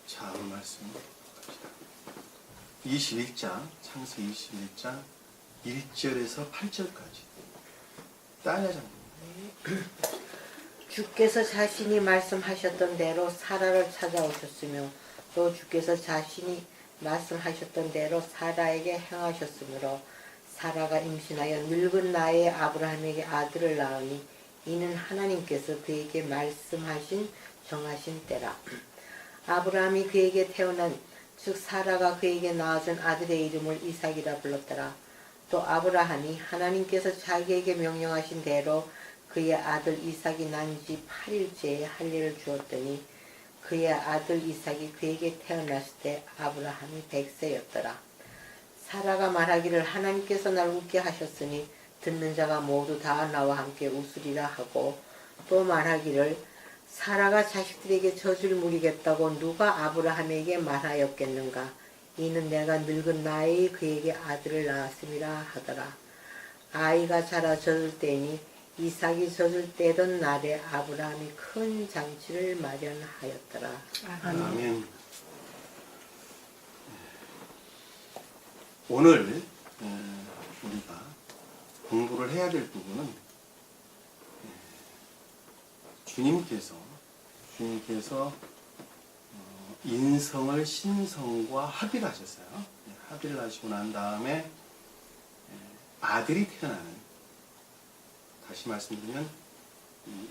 자, 오늘 말씀 갑시다. 21장, 창세기 21장 1절에서 8절까지. 따냐 장군. 주께서 자신이 말씀하셨던 대로 사라를 찾아오셨으며 또 주께서 자신이 말씀하셨던 대로 사라에게 행하셨으므로 사라가 임신하여 늙은 나이에 아브라함에게 아들을 낳으니 이는 하나님께서 그에게 말씀하신 정하신 때라. 아브라함이 그에게 태어난 즉 사라가 그에게 낳아준 아들의 이름을 이삭이라 불렀더라. 또 아브라함이 하나님께서 자기에게 명령하신 대로 그의 아들 이삭이 난 지 8일째에 할례를 주었더니 그의 아들 이삭이 그에게 태어났을 때 아브라함이 100세였더라. 사라가 말하기를 하나님께서 날 웃게 하셨으니 듣는 자가 모두 다 나와 함께 웃으리라 하고 또 말하기를 사라가 자식들에게 젖을 물이겠다고 누가 아브라함에게 말하였겠는가. 이는 내가 늙은 나이에 그에게 아들을 낳았음이라 하더라. 아이가 자라 젖을 때니 이삭이 젖을 떼던 날에 아브라함이 큰 잔치를 마련하였더라. 아멘. 오늘 우리가 공부를 해야 될 부분은 주님께서 인성을 신성과 합의를 하셨어요. 합의를 하시고 난 다음에 아들이 태어나는, 다시 말씀드리면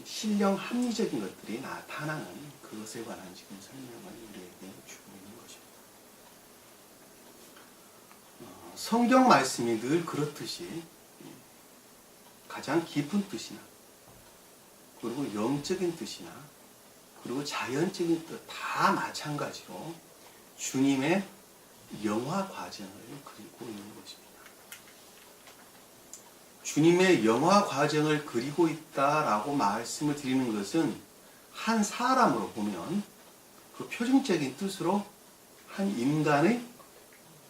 신령 합리적인 것들이 나타나는 그것에 관한 지금 설명을 우리에게 주고 있는 것입니다. 성경 말씀이 늘 그렇듯이 가장 깊은 뜻이나 그리고 영적인 뜻이나 그리고 자연적인 뜻 다 마찬가지로 주님의 영화 과정을 그리고 있는 것입니다. 주님의 영화 과정을 그리고 있다라고 말씀을 드리는 것은 한 사람으로 보면 그 표준적인 뜻으로 한 인간의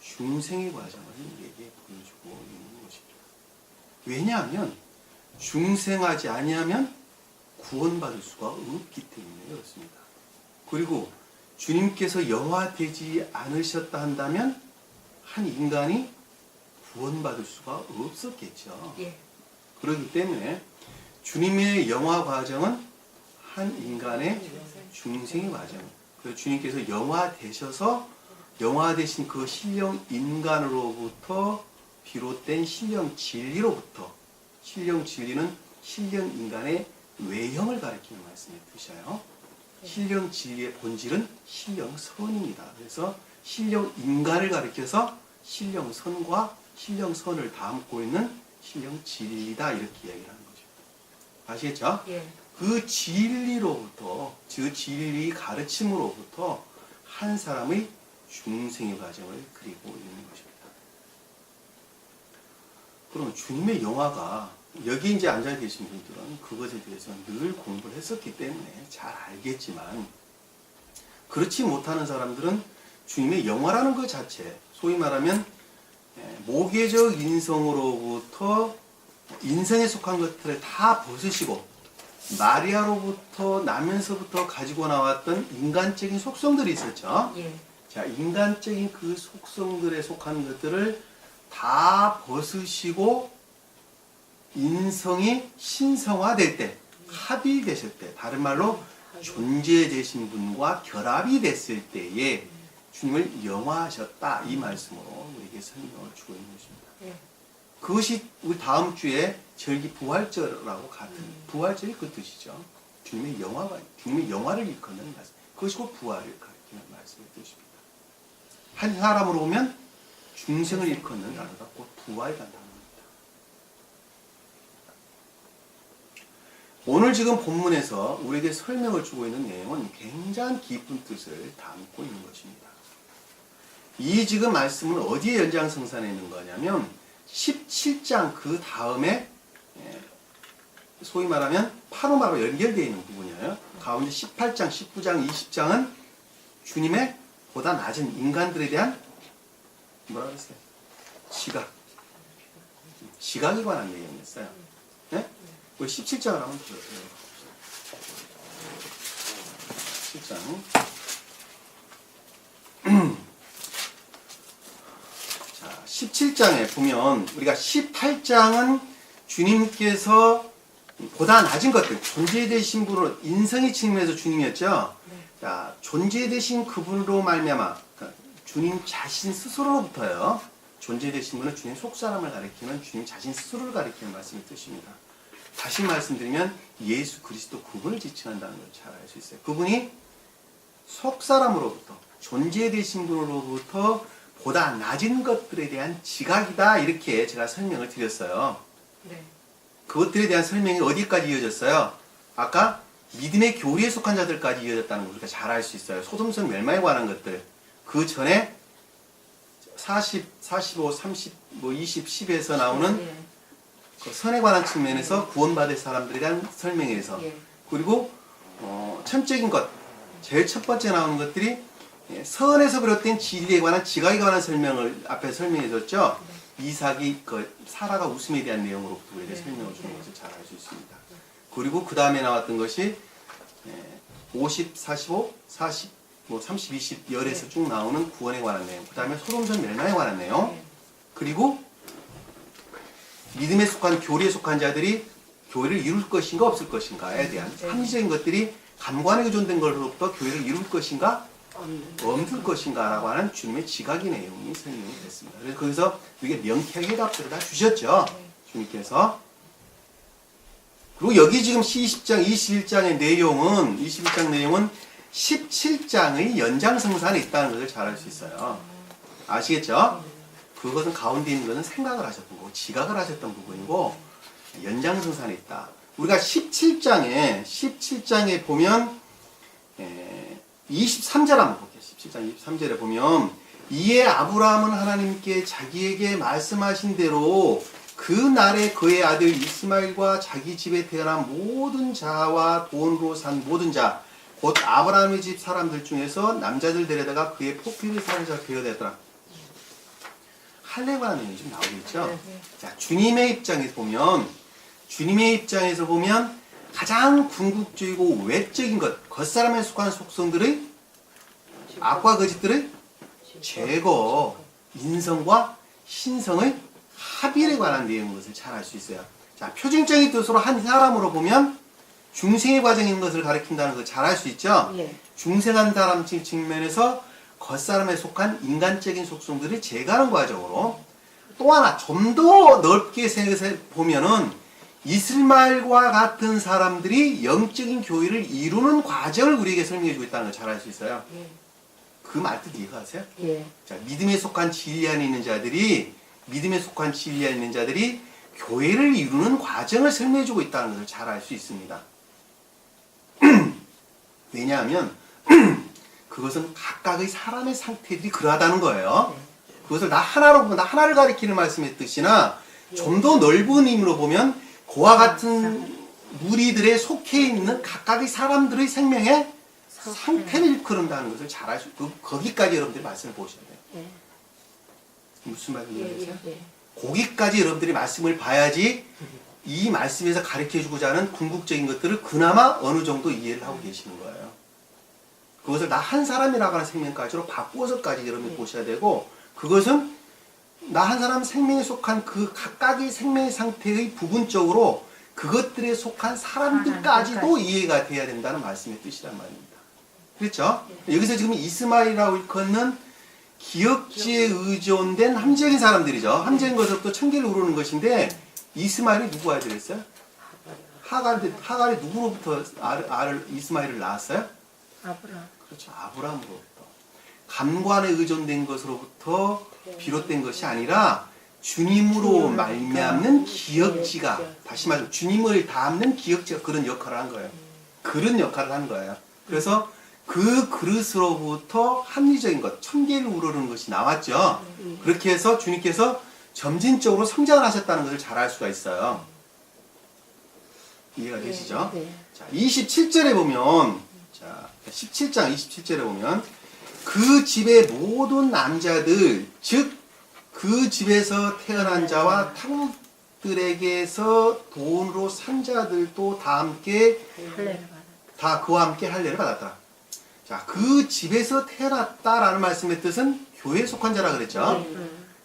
중생의 과정을 우리에게 보여주고 있는 것입니다. 왜냐하면 중생하지 아니하면 구원받을 수가 없기 때문에 그렇습니다. 그리고 주님께서 영화되지 않으셨다 한다면 한 인간이 구원받을 수가 없었겠죠. 예. 그렇기 때문에 주님의 영화 과정은 한 인간의 중생의 과정. 그래서 주님께서 영화되셔서 영화되신 그 신령 인간으로부터 비롯된 신령 진리로부터, 신령 진리는 신령 인간의 외형을 가리키는 말씀의 뜻이에요. 신령 진리의 본질은 신령 선입니다. 그래서 신령 인간을 가리켜서 신령 선과 신령 선을 담고 있는 신령 진리다, 이렇게 이야기를 하는 거죠. 아시겠죠? 예. 그 진리로부터, 그 진리 가르침으로부터 한 사람의 중생의 과정을 그리고 있는 것입니다. 그럼 주님의 영화가, 여기 이제 앉아 계신 분들은 그것에 대해서 늘 공부를 했었기 때문에 잘 알겠지만, 그렇지 못하는 사람들은 주님의 영화라는 것 자체, 소위 말하면 모계적 인성으로부터 인성에 속한 것들을 다 벗으시고 마리아로부터 나면서부터 가지고 나왔던 인간적인 속성들이 있었죠. 예. 자, 인간적인 그 속성들에 속한 것들을 다 벗으시고 인성이 신성화될 때, 합의되실 때, 다른 말로 존재되신 분과 결합이 됐을 때에 주님을 영화하셨다, 이 말씀으로 우리에게 설명을 주고 있는 것입니다. 예. 그것이 우리 다음 주에 절기 부활절하고 같은, 부활절이 그 뜻이죠. 주님의 영화를 일컫는 말씀. 그것이 곧 부활을 가리키는 말씀의 뜻입니다. 한 사람으로 보면 중생을 일컫는 단어가 곧 부활이라는 단어입니다. 오늘 지금 본문에서 우리에게 설명을 주고 있는 내용은 굉장히 깊은 뜻을 담고 있는 것입니다. 이 지금 말씀은 어디에 연장성산해 있는 거냐면 17장 그 다음에 소위 말하면 파노마로 연결되어 있는 부분이에요. 가운데 18장, 19장, 20장은 주님의 보다 낮은 인간들에 대한 뭐라 그랬어요? 지각에 관한 내용이었어요. 네? 17장을 한번 보세요. 17장 17장에 보면 우리가 18장은 주님께서 보다 낮은 것들, 존재되신 분으로 인성의 측면에서 주님이었죠. 자, 존재되신 그분으로 말미암아 그러니까 주님 자신 스스로로부터요. 존재되신 분은 주님 속사람을 가리키는 주님 자신 스스로를 가리키는 말씀의 뜻입니다. 다시 말씀드리면 예수 그리스도 그분을 지칭한다는 걸 잘 알 수 있어요. 그분이 속사람으로부터 존재되신 분으로부터 보다 낮은 것들에 대한 지각이다 이렇게 제가 설명을 드렸어요. 네. 그것들에 대한 설명이 어디까지 이어졌어요? 아까 믿음의 교리에 속한 자들까지 이어졌다는 걸 우리가 잘 알 수 있어요. 소돔성 멸망에 관한 것들. 그 전에 40, 45, 30, 20, 10에서 나오는 예. 그 선에 관한 측면에서 구원받을 사람들에 대한 설명에서 예. 그리고 천적인 것 제일 첫 번째 나오는 것들이 선에서 비롯된 진리에 관한 지각에 관한 설명을 앞에 설명해 줬죠. 이삭이 사라가 웃음에 대한 내용으로부터 우리에게 설명을 주는 것을 잘 알 수 있습니다. 그리고 그 다음에 나왔던 것이 50, 45, 40, 30, 20 열에서 쭉 나오는 구원에 관한 내용. 그 다음에 소돔성 멸망에 관한 내용. 그리고 믿음에 속한 교리에 속한 자들이 교회를 이룰 것인가 없을 것인가에 대한 합리적인 것들이 감관에 의존된 것으로부터 교회를 이룰 것인가 없을 것인가라고 하는 주님의 지각의 내용이 설명이 됐습니다. 그래서 거기서 이게 명쾌하게 답들을 다 주셨죠. 주님께서. 그리고 여기 지금 20장, 21장의 내용은 21장 내용은 17장의 연장성산에 있다는 것을 잘 알 수 있어요. 아시겠죠? 그것은 가운데 있는 것은 생각을 하셨던 거고 지각을 하셨던 부분이고 연장성산에 있다. 우리가 17장에 보면 23절 한번 볼게요. 17장 23절에 보면 이에 아브라함은 하나님께 자기에게 말씀하신 대로 그 날에 그의 아들 이스마엘과 자기 집에 태어난 모든 자와 돈으로 산 모든 자 곧 아브라함의 집 사람들 중에서 남자들 데려다가 그의 포피를 사는 자가 되어되더라. 할례에 관한 내용이 좀 나오겠죠. 자, 주님의 입장에서 보면 가장 궁극적이고 외적인 것, 겉사람에 속한 속성들의 악과 거짓들의 제거, 인성과 신성의 합일에 관한 내용인 것을 잘 알 수 있어요. 자, 표준적인 뜻으로 한 사람으로 보면 중생의 과정인 것을 가리킨다는 것을 잘 알 수 있죠. 예. 중생한 사람 측면에서 겉사람에 속한 인간적인 속성들을 제거하는 과정으로 또 하나 좀 더 넓게 생각해 보면은 이스마엘과 같은 사람들이 영적인 교회를 이루는 과정을 우리에게 설명해 주고 있다는 걸 잘 알 수 있어요. 그 말뜻 이해가 가세요? 예. 자, 믿음에 속한 진리 안에 있는 자들이 교회를 이루는 과정을 설명해 주고 있다는 것을 잘 알 수 있습니다. 왜냐하면 그것은 각각의 사람의 상태들이 그러하다는 거예요. 그것을 나 하나를 가리키는 말씀의 뜻이나 좀 더 넓은 의미로 보면 그와 같은 무리들에 속해 있는 각각의 사람들의 생명의 상태를 일컬은다는 것을 잘 알 수 있고 거기까지 여러분들이 말씀을 보셔야 돼요. 무슨 말인지 아세요? 거기까지 여러분들이 말씀을 봐야지 이 말씀에서 가르쳐주고자 하는 궁극적인 것들을 그나마 어느 정도 이해를 하고 계시는 거예요. 그것을 나 한 사람이라고 하는 생명까지로 바꾸어서까지 여러분이 보셔야 되고 그것은 나 한 사람 생명에 속한 그 각각의 생명의 상태의 부분적으로 그것들에 속한 사람들까지도 이해가 돼야 된다는 말씀의 뜻이란 말입니다. 그렇죠? 여기서 지금 이스마엘이라고 일컫는 기억지에 의존된 함정인 사람들이죠. 함정인 것으로부터 천계를 우르는 것인데 이스마엘이 누구 아들이었어요? 하갈이 누구로부터 이스마엘을 낳았어요? 아브라함. 그렇죠. 아브라함으로부터. 감관에 의존된 것으로부터 비롯된 것이 아니라 주님으로 말미암는 기억지가 다시 말해서 주님을 담는 기억지가 그런 역할을 한 거예요. 그런 역할을 한 거예요. 그래서 그 그릇으로부터 합리적인 것, 천계를 우러르는 것이 나왔죠. 그렇게 해서 주님께서 점진적으로 성장을 하셨다는 것을 잘 알 수가 있어요. 이해가 되시죠? 자, 27절에 보면, 자, 17장 27절에 보면, 그 집의 모든 남자들, 즉, 그 집에서 태어난 자와 타국들에게서 돈으로 산 자들도 다 함께, 다 그와 함께 할례를 받았다. 자, 그 집에서 태어났다라는 말씀의 뜻은 교회에 속한 자라 그랬죠.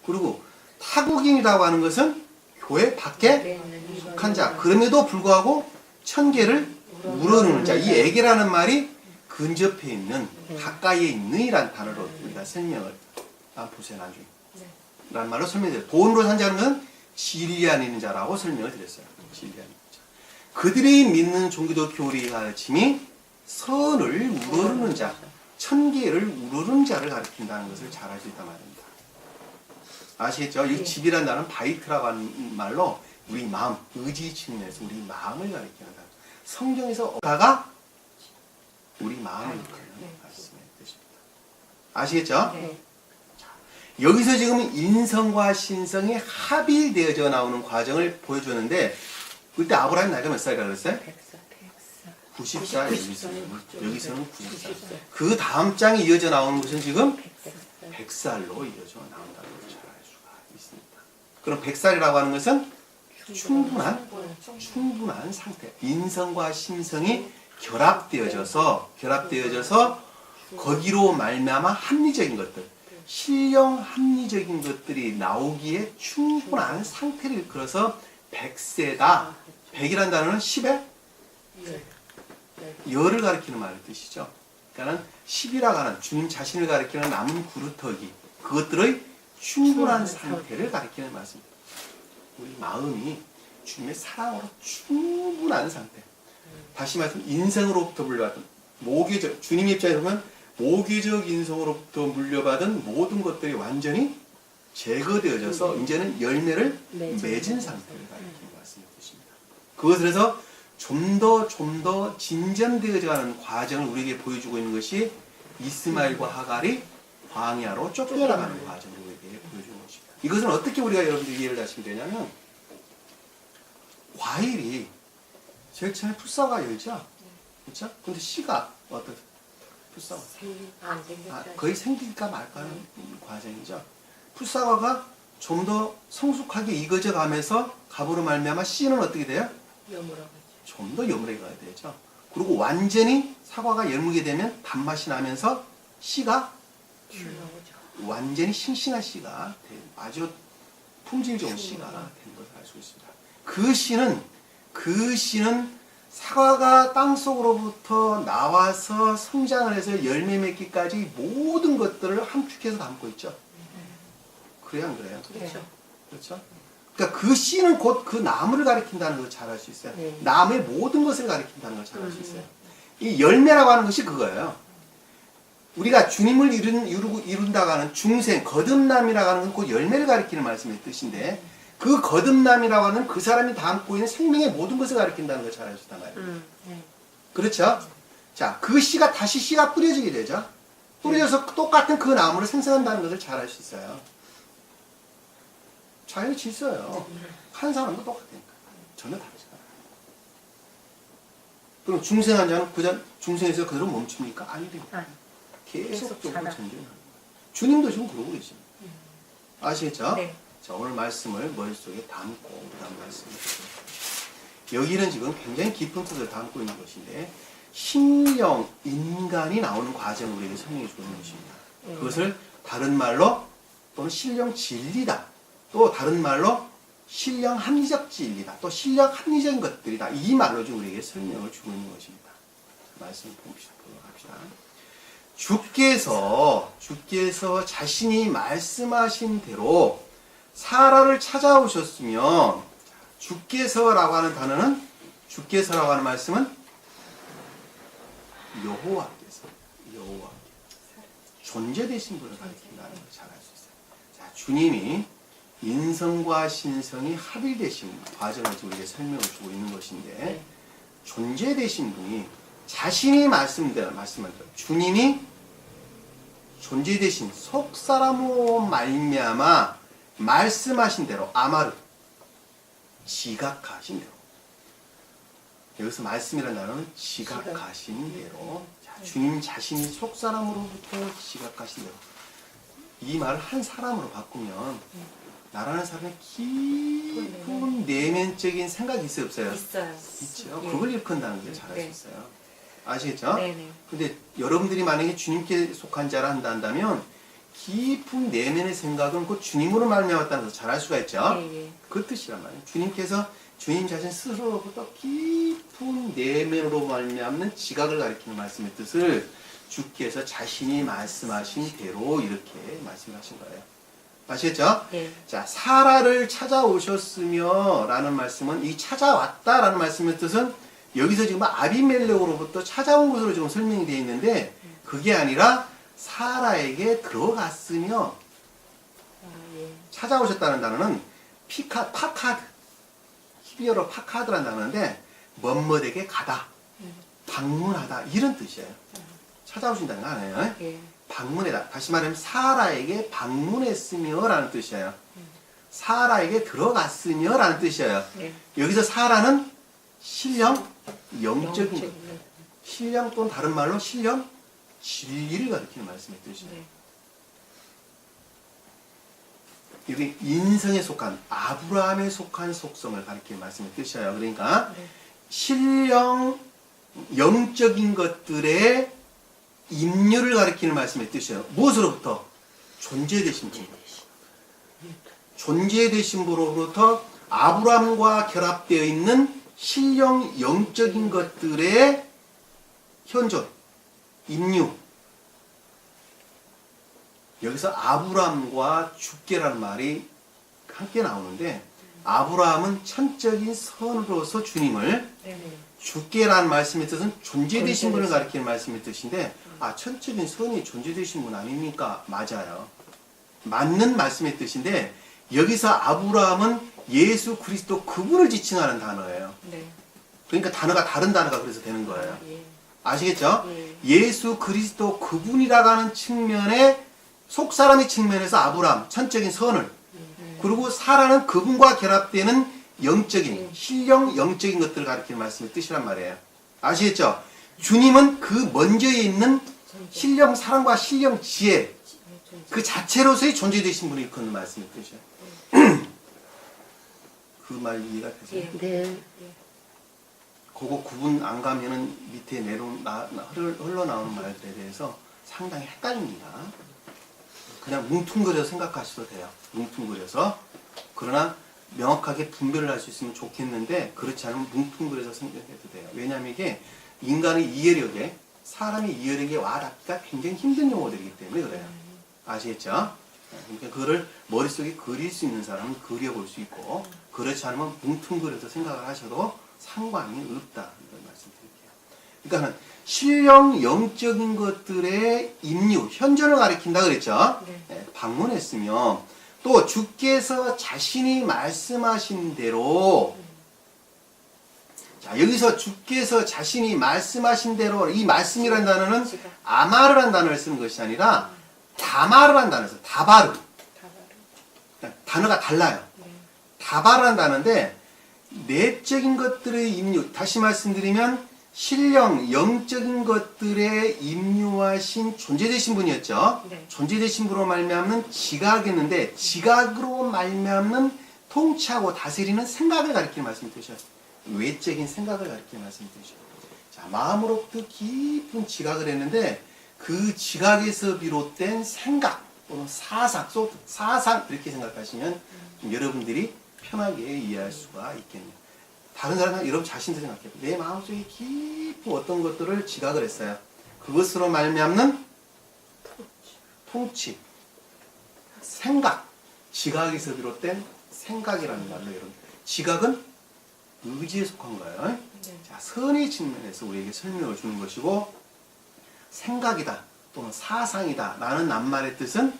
그리고 타국인이라고 하는 것은 교회 밖에 속한 자. 그럼에도 불구하고 천계를 우러르는 자. 이 에게라는 말이 근접해 있는, 가까이에 있는이란 단어로 우리가 설명을 보세요, 나중에. 라는 말로 설명드려요. 본으로 산 자는 건 진리 안에 있는 자라고 설명을 드렸어요. 진리 안에 있는 자. 그들이 믿는 종교도 교리의 가르침이 선을 우러르는 자, 천계를 우러르는 자를 가리킨다는 것을 잘 알 수 있단 말입니다. 아시겠죠? 이 집이라는 단어는 바이트라고 하는 말로 우리 마음, 의지 측면에서 우리 마음을 가리키는 단어. 성경에서 어가가 우리 마음을 이끄는 말씀의 뜻입니다. 아시겠죠? 네. 여기서 지금 인성과 신성이 합일되어져 나오는 과정을 보여주는데, 그때 아브라함이 나이가 몇 살이라고 그랬어요? 90살, 여기서는 90살. 그 다음 장에 이어져 나오는 것은 지금 100살로 이어져 나온다는 것을 잘 알 수가 있습니다. 그럼 100살이라고 하는 것은 충분한 상태. 인성과 신성이 결합되어져서 거기로 말미암아 합리적인 것들, 신령 합리적인 것들이 나오기에 충분한 상태를 이끌어서 100세다. 100이라는 단어는 10의 열을 가리키는 말의 뜻이죠. 그러니까 10이라고 하는 주님 자신을 가리키는 남은 구루터기, 그것들의 충분한 상태를 가리키는 말씀입니다. 우리 마음이 주님의 사랑으로 충분한 상태. 다시 말씀, 인생으로부터 물려받은 모계적, 주님 입장에서 보면 모계적 인성으로부터 물려받은 모든 것들이 완전히 제거되어져서 이제는 열매를 맺은 상태를 가리키는 말씀의 뜻입니다. 그것을 해서 좀 더 진전되어져 가는 과정을 우리에게 보여주고 있는 것이 이스마엘과 하갈이 광야로 쫓겨나가는 과정을 우리에게 보여주는 것입니다. 이것은 어떻게 우리가 여러분들이 이해를 하시면 되냐면, 과일이 제일 처음에 풀사과가 열죠? 그렇죠? 근데 씨가 어떤 풀사과? 거의 생길까 말까 하는 과정이죠. 풀사과가 좀 더 성숙하게 익어져 가면서 갑으로 말미암아 씨는 어떻게 돼요? 좀 더 여물게 가야 되죠. 그리고 완전히 사과가 여물게 되면 단맛이 나면서 씨가 완전히 싱싱한 씨가 아주 품질 좋은 씨가 되는 것을 알 수 있습니다. 그 씨는 사과가 땅속으로부터 나와서 성장을 해서 열매 맺기까지 모든 것들을 함축해서 담고 있죠. 그래요, 안 그래요? 그렇죠? 그러니까 그 씨는 곧 그 나무를 가리킨다는 걸 잘 알 수 있어요. 나무의 모든 것을 가리킨다는 걸 잘 알 수 있어요. 이 열매라고 하는 것이 그거예요. 우리가 주님을 이룬다고 하는 중생, 거듭남이라고 하는 건 곧 열매를 가리키는 말씀의 뜻인데, 그 거듭남이라고 하는 그 사람이 담고 있는 생명의 모든 것을 가리킨다는 걸 잘 알 수 있단 말이에요. 그렇죠? 자, 그 씨가 다시 씨가 뿌려지게 되죠. 뿌려져서 똑같은 그 나무를 생성한다는 것을 잘 알 수 있어요. 자연의 질서예요. 한 사람도 똑같으니까. 전혀 다르잖아요. 그럼 중생한 자는 중생에서 그대로 멈춥니까? 아닙니다. 계속적으로 전진하는 거예요. 주님도 지금 그러고 계십니다. 아시겠죠? 네. 자, 오늘 말씀을 머릿속에 담고 그다음 말씀을 여기는 지금 굉장히 깊은 뜻을 담고 있는 것인데, 신령, 인간이 나오는 과정을 우리에게 설명해 주고 있는 것입니다. 그것을 다른 말로 또는 신령 진리다, 또 다른 말로 신령 합리적 진리다, 또 신령 합리적인 것들이다, 이 말로 좀 우리에게 설명을 주고 있는 것입니다. 말씀을 보도록 합시다. 주께서 자신이 말씀하신 대로 사라를 찾아오셨으면, 주께서라고 하는 단어는, 주께서라고 하는 말씀은 여호와께서 존재되신 분을 가리킨다는 걸 잘 알 수 있어요. 자, 주님이 인성과 신성이 합일되신 과정을 지금 우리에게 설명을 주고 있는 것인데, 존재되신 분이 자신이 말씀한 대로, 주님이 존재되신 속사람으로 말미암아 말씀하신 대로, 아마르, 지각하신 대로. 여기서 말씀이라는 단어는 지각하신 대로. 자, 주님 자신이 속사람으로부터 지각하신 대로. 이 말을 한 사람으로 바꾸면 나라는 사람의 깊은 내면적인 생각이 있어요, 없어요? 있죠. 그걸 일컫는다는 게 잘 알 수 있어요. 아시겠죠? 근데 여러분들이 만약에 주님께 속한 자라 한다면 깊은 내면의 생각은 곧 주님으로 말미암았다는 것을 잘 알 수가 있죠. 예, 예. 그 뜻이란 말이에요. 주님께서 주님 자신 스스로로부터 깊은 내면으로 말미암는 지각을 가리키는 말씀의 뜻을 주께서 자신이 말씀하신 대로 이렇게 말씀하신 거예요. 아시겠죠? 예. 자, 사라를 찾아오셨으며 라는 말씀은 이 찾아왔다라는 말씀의 뜻은 여기서 지금 아비멜렉으로부터 찾아온 것으로 지금 설명이 되어 있는데 그게 아니라 사라에게 들어갔으며 아, 예. 찾아오셨다는 단어는 파카드 히비어로 파카드라는 단어인데 멋멋에게 가다 방문하다 이런 뜻이에요. 찾아오신다는 거 아니에요? 예. 방문해다. 다시 말하면 사라에게 방문했으며 라는 뜻이에요. 사라에게 들어갔으며 라는 뜻이에요. 예. 여기서 사라는 신령, 영적인 것. 영적인 신령 또는 다른 말로 신령, 진리를 가리키는 말씀의 뜻이에요. 네. 이게 인성에 속한 아브라함에 속한 속성을 가리키는 말씀의 뜻이에요. 그러니까 네. 신령, 영적인 것들의 임류를 가리키는 말씀의 뜻이에요. 무엇으로부터? 존재되신 분. 존재되신 분으로부터 아브라함과 결합되어 있는 신령, 영적인 것들의 현존, 임류. 여기서 아브라함과 주께라는 말이 함께 나오는데 아브라함은 천적인 선으로서 주님을 네. 주께라는 말씀의 뜻은 존재되신 분을 존재되신. 가리키는 말씀의 뜻인데 천적인 선이 존재되신 분 아닙니까? 맞아요. 맞는 말씀의 뜻인데 여기서 아브라함은 예수 그리스도 그분을 지칭하는 단어예요. 네. 그러니까 단어가 다른 단어가 그래서 되는 거예요. 예. 아시겠죠? 예. 예수 그리스도 그분이라고 하는 측면에 속사람의 측면에서 아브라함 천적인 선을 그리고 사라는 그분과 결합되는 영적인 신령 영적인 것들을 가리키는 말씀의 뜻이란 말이에요. 아시겠죠? 주님은 그 먼저에 있는 신령 사랑과 신령 지혜 그 자체로서의 존재되신 분이 그런 말씀의 뜻이에요. 그 말 이해가 되세요? 예. 네. 그거 구분 안 가면은 밑에 흘러나오는 말들에 대해서 상당히 헷갈립니다. 그냥 뭉뚱그려서 생각하셔도 돼요. 뭉뚱그려서. 그러나 명확하게 분별을 할 수 있으면 좋겠는데 그렇지 않으면 뭉뚱그려서 생각해도 돼요. 왜냐하면 이게 인간의 이해력에 사람의 이해력에 와닿기가 굉장히 힘든 용어들이기 때문에 그래요. 아시겠죠? 그러니까 그거를 머릿속에 그릴 수 있는 사람은 그려볼 수 있고 그렇지 않으면 뭉뚱그려서 생각을 하셔도 상관이 없다. 이런 말씀 드릴게요. 그러니까 신령 영적인 것들의 임류, 현존을 가리킨다 그랬죠? 네. 방문했으며 또 주께서 자신이 말씀하신 대로 자 여기서 주께서 자신이 말씀하신 대로 이 말씀이라는 단어는 아마르라는 단어를 쓰는 것이 아니라 다마르라는 단어를 써요. 다바르. 단어가 달라요. 다바르라는 단어인데 내적인 것들의 임류 다시 말씀드리면 신령 영적인 것들의 임류하신 존재되신 분이었죠. 네. 존재되신 분으로 말미암는 지각이었는데 지각으로 말미암는 통치하고 다스리는 생각을 가리키는 말씀이 되죠. 외적인 생각을 가리키는 말씀이 되죠. 자 마음으로부터 깊은 지각을 했는데 그 지각에서 비롯된 생각 또는 사상 이렇게 생각하시면 좀 여러분들이 편하게 이해할 수가 있겠네요. 다른 사람은 여러분 자신도 생각해요. 내 마음속에 깊은 어떤 것들을 지각을 했어요. 그것으로 말미암는 통치, 생각, 지각에서 비롯된 생각이라는 말로 여러분. 지각은 의지에 속한 거예요. 네. 자, 선의 측면에서 우리에게 설명을 주는 것이고 생각이다 또는 사상이다 라는 낱말의 뜻은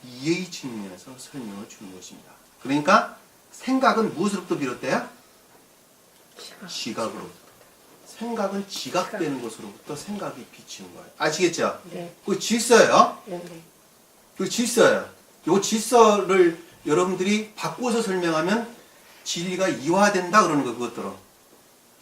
이해의 측면에서 설명을 주는 것입니다. 그러니까 생각은 무엇으로부터 비롯돼요? 지각으로부터. 생각은 지각되는 것으로부터 생각이 비치는 거예요. 아시겠죠? 네. 그 질서예요. 네. 그 질서예요. 이 질서를 여러분들이 바꿔서 설명하면 진리가 이화된다 그러는 거 그것들은.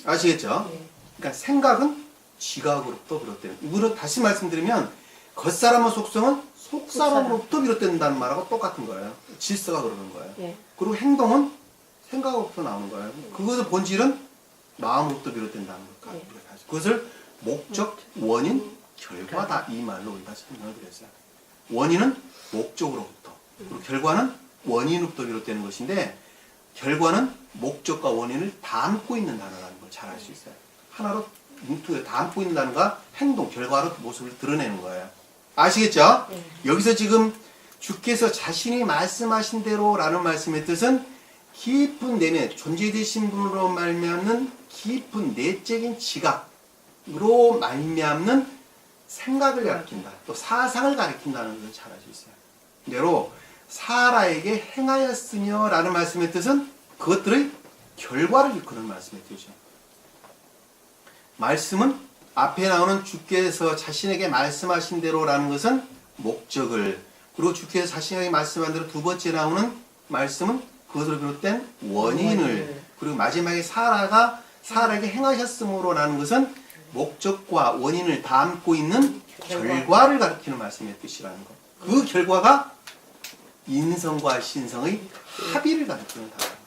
아시겠죠? 네. 그러니까 생각은 지각으로부터 비롯되는. 이거를 다시 말씀드리면 겉사람의 속성은 속사람으로부터 비롯된다는 말하고 똑같은 거예요. 질서가 그러는 거예요. 네. 그리고 행동은 생각으로부터 나오는 거예요. 그것의 본질은 마음으로부터 비롯된다는 것. 네. 그것을 목적, 원인, 결과다 이 말로 우리가 설명을 드렸어요. 원인은 목적으로부터, 그리고 결과는 원인으로부터 비롯되는 것인데, 결과는 목적과 원인을 담고 있는 단어라는 걸 잘 알 수 있어요. 하나로 뭉뚱그려 담고 있는 단어가 행동, 결과로 모습을 드러내는 거예요. 아시겠죠? 여기서 지금 주께서 자신이 말씀하신 대로라는 말씀의 뜻은 깊은 내면, 존재되신 분으로 말미암는 깊은 내적인 지각으로 말미암는 생각을 가리킨다. 또 사상을 가리킨다는 것을 잘 알 수 있어요. 대로 사라에게 행하였으며 라는 말씀의 뜻은 그것들의 결과를 일컫는 말씀의 뜻이죠. 말씀은 앞에 나오는 주께서 자신에게 말씀하신 대로라는 것은 목적을, 그리고 주께서 자신에게 말씀한 대로 두 번째 나오는 말씀은 그것으로 비롯된 원인을, 그리고 마지막에 사라에게 행하셨으므로라는 것은 목적과 원인을 담고 있는 결과를 가리키는 말씀의 뜻이라는 것. 그 결과가 인성과 신성의 합의를 가리키는 단어입니다.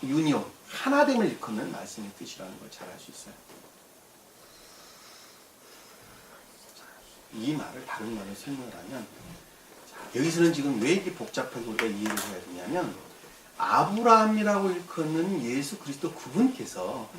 유니온, 하나됨을 일컫는 말씀의 뜻이라는 걸 잘 알 수 있어요. 이 말을 다른 말로 설명을 하면, 여기서는 지금 왜 이렇게 복잡하게 우리가 이해를 해야 되냐면, 아브라함이라고 일컫는 예수 그리스도 그분께서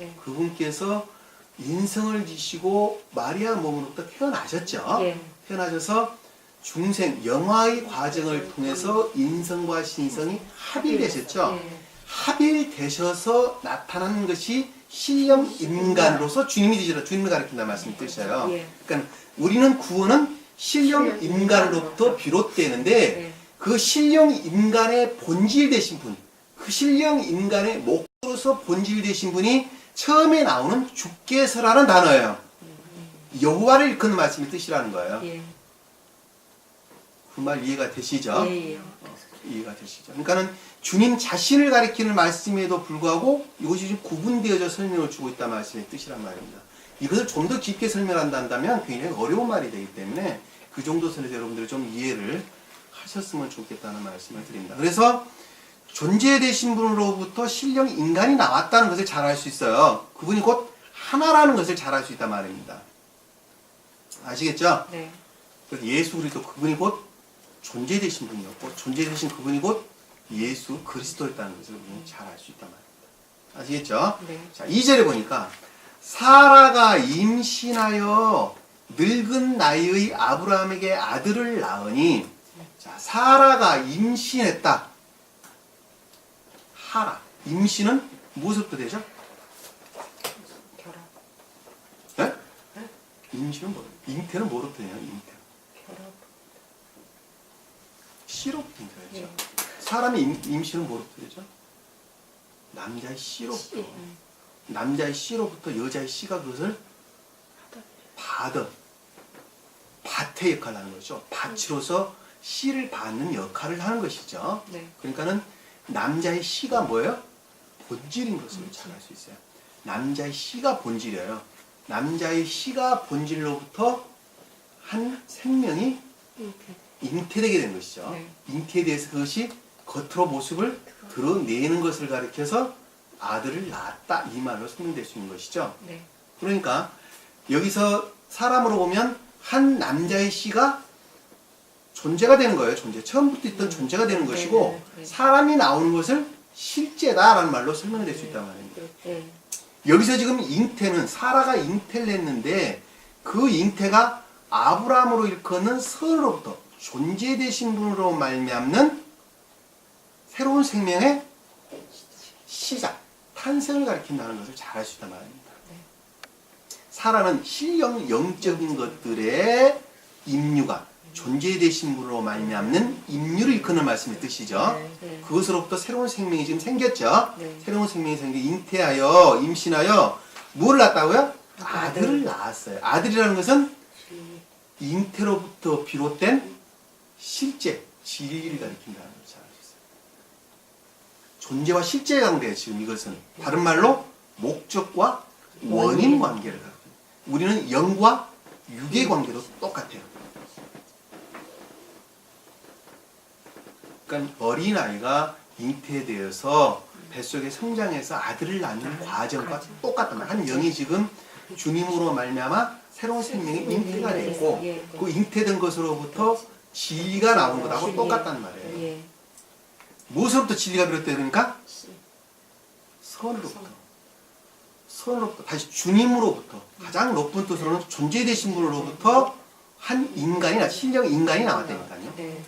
인성을 지시고 마리아 몸으로부터 태어나셨죠. 태어나셔서 중생, 영화의 과정을 통해서 인성과 신성이 합일되셨죠. 합일되셔서 나타나는 것이 신령 인간으로서 주님이 되시라, 주님을 가리킨다는 말씀이 뜻이에요. 그러니까 우리는 구원은 신령 인간으로부터 비롯되는데, 그 신령 인간의 본질 되신 분, 그 신령 인간의 목표로서 본질 되신 분이 처음에 나오는 주께서라는 단어예요. 여호와를 일컫는 말씀의 뜻이라는 거예요. 그 말 이해가 되시죠? 이해가 되시죠? 그러니까는 주님 자신을 가리키는 말씀에도 불구하고 이것이 좀 구분되어져 설명을 주고 있다는 말씀의 뜻이란 말입니다. 이것을 좀 더 깊게 설명한다면 굉장히 어려운 말이 되기 때문에 그 정도 선에서 여러분들이 좀 이해를 하셨으면 좋겠다는 말씀을 드립니다. 그래서 존재되신 분으로부터 신령 인간이 나왔다는 것을 잘 알 수 있어요. 그분이 곧 하나라는 것을 잘 알 수 있단 말입니다. 아시겠죠? 네. 그래서 예수 그리스도 그분이 곧 존재되신 분이었고, 존재되신 그분이 곧 예수 그리스도였다는 것을 우리는 잘 알 수 있단 말입니다. 아시겠죠? 네. 자, 2절에 보니까 사라가 임신하여 늙은 나이의 아브라함에게 아들을 낳으니, 자, 사라가 임신했다. 하라. 임신은 무엇부터 되죠? 결합. 네? 임신은 뭐예요? 잉태는 뭐로부터 되냐? 잉태. 결합. 씨로부터 되죠. 사람의 임신은 뭐로부터 되죠? 남자의 씨로부터. 남자의 씨로부터 여자의 씨가 그것을 받아. 밭의 역할을 하는 거죠. 밭으로서 씨를 받는 역할을 하는 것이죠. 그러니까는 남자의 씨가 뭐예요? 본질인 것을 잘 알 수 있어요. 남자의 씨가 본질이에요. 남자의 씨가 본질로부터 한 생명이 잉태되게 된 것이죠. 잉태에 대해서 그것이 겉으로 모습을 드러내는 것을 가리켜서 아들을 낳았다, 이 말로 설명될 수 있는 것이죠. 그러니까 여기서 사람으로 보면 한 남자의 씨가 존재가 되는 거예요. 처음부터 있던 존재가 되는 것이고, 사람이 나오는 것을 실제다라는 말로 설명될 수 있단 말입니다. 여기서 지금 잉태는, 사라가 잉태를 했는데 그 잉태가 아브라함으로 일컫는 선으로부터 존재되신 분으로 말미암는 새로운 생명의 시작, 탄생을 가리킨다는 것을 잘 알 수 있단 말입니다. 사라는 신령 영적인 것들의 임류가, 존재되신 분으로 말미암는 임류를 일컫는 말씀의 뜻이죠. 그것으로부터 새로운 생명이 지금 생겼죠. 새로운 생명이 생겨 잉태하여, 임신하여 무엇을 낳았다고요? 아들을 낳았어요. 아들이라는 것은 잉태로부터 비롯된 실제, 진리를 가리킨다는 걸 잘 알 수 있어요. 존재와 실제 관계, 지금 이것은 다른 말로 목적과 원인 관계를 가리킵니다. 우리는 영과 육의 관계도 똑같아요. 그러니까 어린아이가 잉태되어서 뱃속에 성장해서 아들을 낳는 과정과 똑같단 말이에요. 한 영이 지금 주님으로 말미암아 새로운 생명이 잉태가 됐고 예. 그 잉태된 것으로부터 진리가 나오는 것하고 진리. 똑같단 말이에요. 예. 무엇으로부터 진리가 비롯되니까? 선으로부터 다시 주님으로부터 가장 높은 뜻으로는 존재 되신 분으로부터 한 인간이나 신령 인간이 나왔다니까요. 네.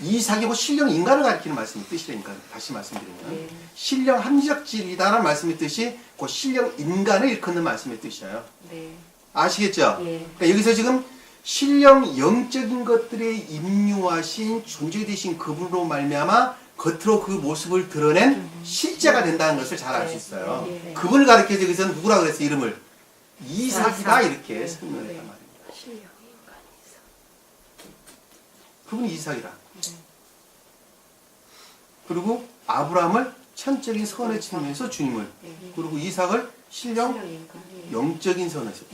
이삭이고 신령 인간을 가리키는 말씀이 뜻이라니까 다시 말씀드리면 네. 신령 합리적 진리다라는 말씀의 뜻이 그 신령 인간을 일컫는 말씀의 뜻이에요. 네. 아시겠죠? 예. 그러니까 여기서 지금 신령 영적인 것들에 임유하신 존재 되신 그분으로 말미암아 겉으로 그 모습을 드러낸 실제가 된다는 것을 잘 알 수 있어요. 네. 그분을 가리켜서 여기서 누구라 그랬어 이름을 이삭이다 이삭. 이렇게 네. 설명했단 네. 말입니다. 신령 인간 이삭. 그분이 이삭이라. 네. 그리고 아브라함을 천적인 선의 측면에서 주님을 네. 그리고 이삭을 신령 신령 인간. 예.